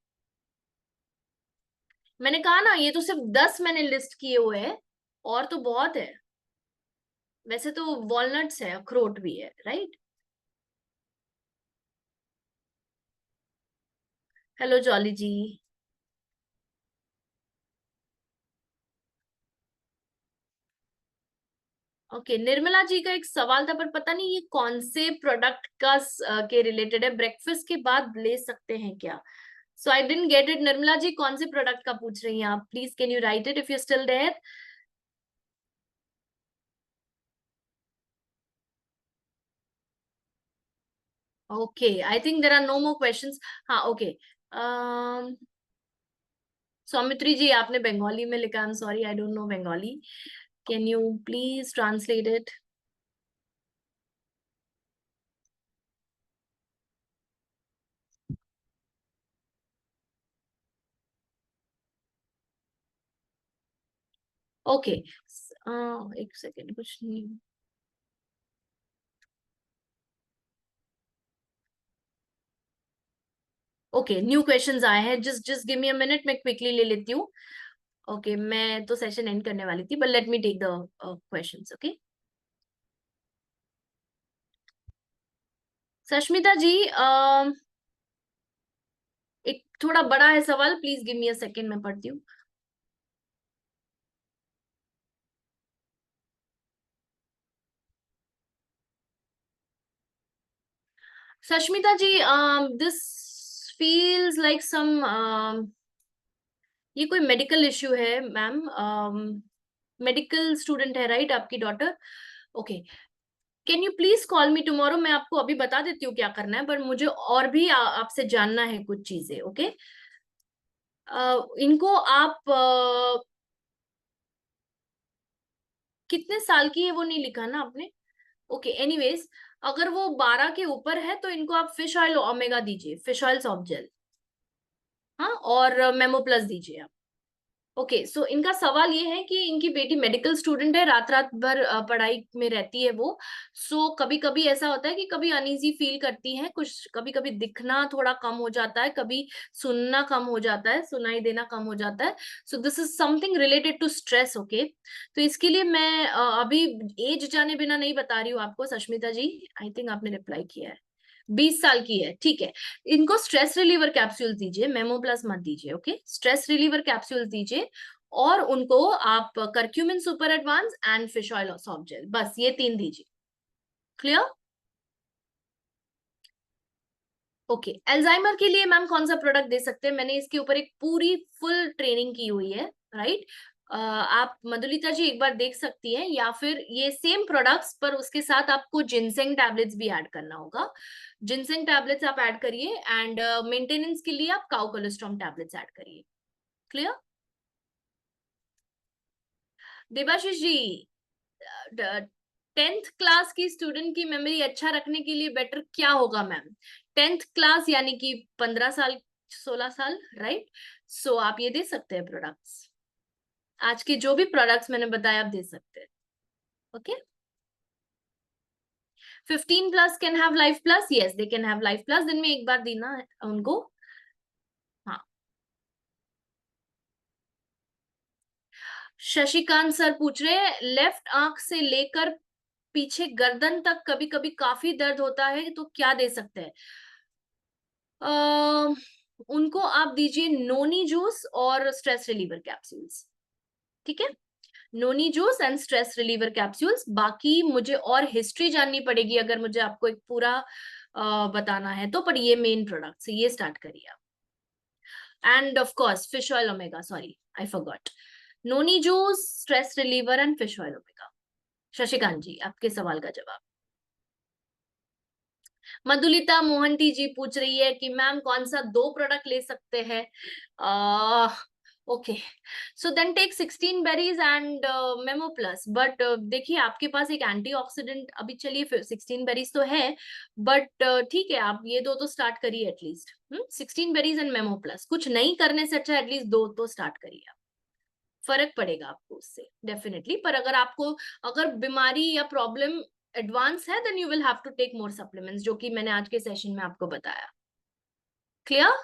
मैंने कहा ना, ये तो सिर्फ 10 मैंने लिस्ट किए हुए हैं, और तो बहुत है। वैसे तो वॉलनट्स है, अखरोट भी है, राइट। हेलो जॉली जी। ओके, निर्मला जी का एक सवाल था, पर पता नहीं ये कौन से प्रोडक्ट का के रिलेटेड है, ब्रेकफास्ट के बाद ले सकते हैं क्या? So I didn't get it. Nirmala ji कौन से प्रोडक्ट का पूछ रही हैं आप? Please can you write it if you still there. Okay, I think there are no more questions. हाँ, ओके। सौमित्री जी, आपने बंगाली में लिखा, I am sorry, I don't know Bengali. Can you please translate it? Okay, एक सेकेंड, कुछ नहीं। Okay, new questions आए हैं, just just give me a minute, मैं क्विकली ले लेती हूँ। ओके, मैं तो सेशन एंड करने वाली थी, but let me take the questions. Okay, Sashmita ji, एक थोड़ा बड़ा है सवाल, please give me a second, मैं पढ़ती हूँ। Sashmita ji, this feels like some, ये कोई मेडिकल इश्यू है मैम। मेडिकल स्टूडेंट है, राइट, आपकी daughter? Okay, can you please call me tomorrow? मैं आपको अभी बता देती हूँ क्या करना है, पर मुझे और भी आपसे जानना है कुछ चीजें। ओके, इनको आप कितने साल की है वो नहीं लिखा ना आपने? ओके, एनीवेज, अगर वो 12 के ऊपर है तो इनको आप फिश ऑयल ओमेगा दीजिए, फिश ऑयल सॉफ्ट जेल। हाँ, और मेमो प्लस दीजिए आप। ओके, सो इनका सवाल ये है कि इनकी बेटी मेडिकल स्टूडेंट है, रात रात भर पढ़ाई में रहती है वो। सो कभी कभी ऐसा होता है कि कभी अनईजी फील करती है, कुछ कभी कभी दिखना थोड़ा कम हो जाता है, कभी सुनना कम हो जाता है, सुनाई देना कम हो जाता है। So this is something related to stress. Okay, तो इसके लिए मैं अभी एज जाने बिना नहीं बता रही हूँ आपको, सष्मिता जी। आई थिंक आपने रिप्लाई किया है। 20 साल की है, ठीक है। इनको स्ट्रेस रिलीवर कैप्सूल दीजिए, मेमो प्लस मत दीजिए। ओके, स्ट्रेस रिलीवर कैप्सूल दीजिए, और उनको आप curcumin super advance and fish oil soft jail, बस ये 3 दीजिए। क्लियर? ओके, एल्जाइमर के लिए मैम कौन सा प्रोडक्ट दे सकते हैं? मैंने इसके ऊपर एक पूरी फुल ट्रेनिंग की हुई है, राइट। आप मधुलिता जी एक बार देख सकती हैं, या फिर ये सेम प्रोडक्ट्स पर उसके साथ आपको जिनसेंग टैबलेट्स भी ऐड करना होगा। जिनसेंग टैबलेट्स आप ऐड करिए, एंड मेंटेनेंस के लिए आप काउ कोलेस्ट्रॉम टैबलेट्स ऐड करिए। क्लियर? देबाशीष जी, 10th क्लास की स्टूडेंट की मेमोरी अच्छा रखने के लिए बेटर क्या होगा मैम? 10th क्लास यानी कि 15 साल, 16 साल, राइट। सो आप ये दे सकते हैं प्रोडक्ट्स, आज के जो भी प्रोडक्ट्स मैंने बताया आप दे सकते हैं। Okay, 15 plus can have life plus, yes they can have life plus, दिन में एक बार देना है उनको। हाँ, शशिकांत सर पूछ रहे हैं, लेफ्ट आंख से लेकर पीछे गर्दन तक कभी कभी काफी दर्द होता है, तो क्या दे सकते हैं? अः उनको आप दीजिए नोनी जूस और स्ट्रेस रिलीवर कैप्सूल्स। ठीक है, noni juice and stress reliever capsules. बाकी मुझे और हिस्ट्री जाननी पड़ेगी अगर मुझे आपको एक पूरा बताना है तो, पर ये मेन प्रोडक्ट से ये स्टार्ट करिए आप। And of course fish oil omega, sorry I forgot, noni juice, stress reliever and fish oil omega. Shashikant ji, आपके सवाल का जवाब। मधुलिता मोहंती जी पूछ रही है कि मैम कौन सा 2 प्रोडक्ट ले सकते हैं? Okay, so then take 16 berries and Memo Plus, but देखिए आपके पास एक एंटीऑक्सीडेंट अभी, चलिए 16 बेरीज तो है, बट ठीक है, आप ये 2 तो स्टार्ट करिए at least. 16 berries and Memo plus, कुछ नहीं करने से अच्छा एटलीस्ट 2 तो स्टार्ट करिए आप, फर्क पड़ेगा आपको उससे डेफिनेटली। पर अगर आपको, अगर बीमारी या प्रॉब्लम एडवांस है then you will have to take more supplements, जो कि मैंने आज के सेशन में आपको बताया। क्लियर?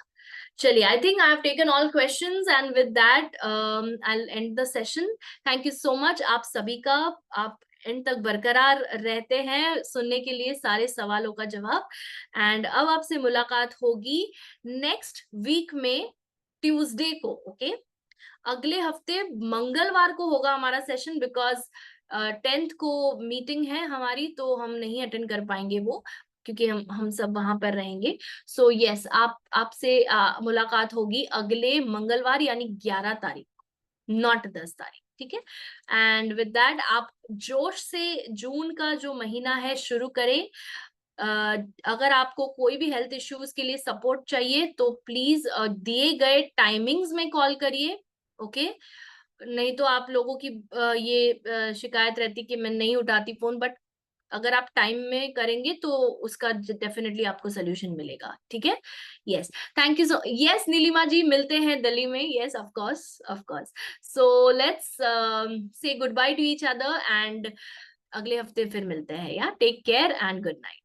चलिए, I think I have taken all questions and with that I will and the session. Thank you so much आप सभी का, आप एंड तक बरकरार रहते हैं सुनने के लिए सारे सवालों का जवाब। एंड अब आपसे मुलाकात होगी नेक्स्ट वीक में ट्यूसडे को। ओके, अगले हफ्ते मंगलवार को होगा हमारा सेशन, बिकॉज 10th को मीटिंग है हमारी, तो हम नहीं अटेंड कर पाएंगे वो, क्योंकि हम सब वहां पर रहेंगे। सो यस, आपसे मुलाकात होगी अगले मंगलवार यानी 11 तारीख, नॉट 10 तारीख। ठीक है? एंड विद दैट आप जोश से जून का जो महीना है शुरू करें। अगर आपको कोई भी हेल्थ इश्यूज के लिए सपोर्ट चाहिए तो प्लीज दिए गए टाइमिंग्स में कॉल करिए। ओके, नहीं तो आप लोगों की ये शिकायत रहती कि मैं नहीं उठाती फोन, बट अगर आप टाइम में करेंगे तो उसका डेफिनेटली आपको सोल्यूशन मिलेगा। ठीक है? Yes, thank you so, yes Nilima ji, मिलते हैं दिल्ली में। Yes, of course, of course. So let's say good bye to each other, and अगले हफ्ते फिर मिलते हैं। या take care and good night.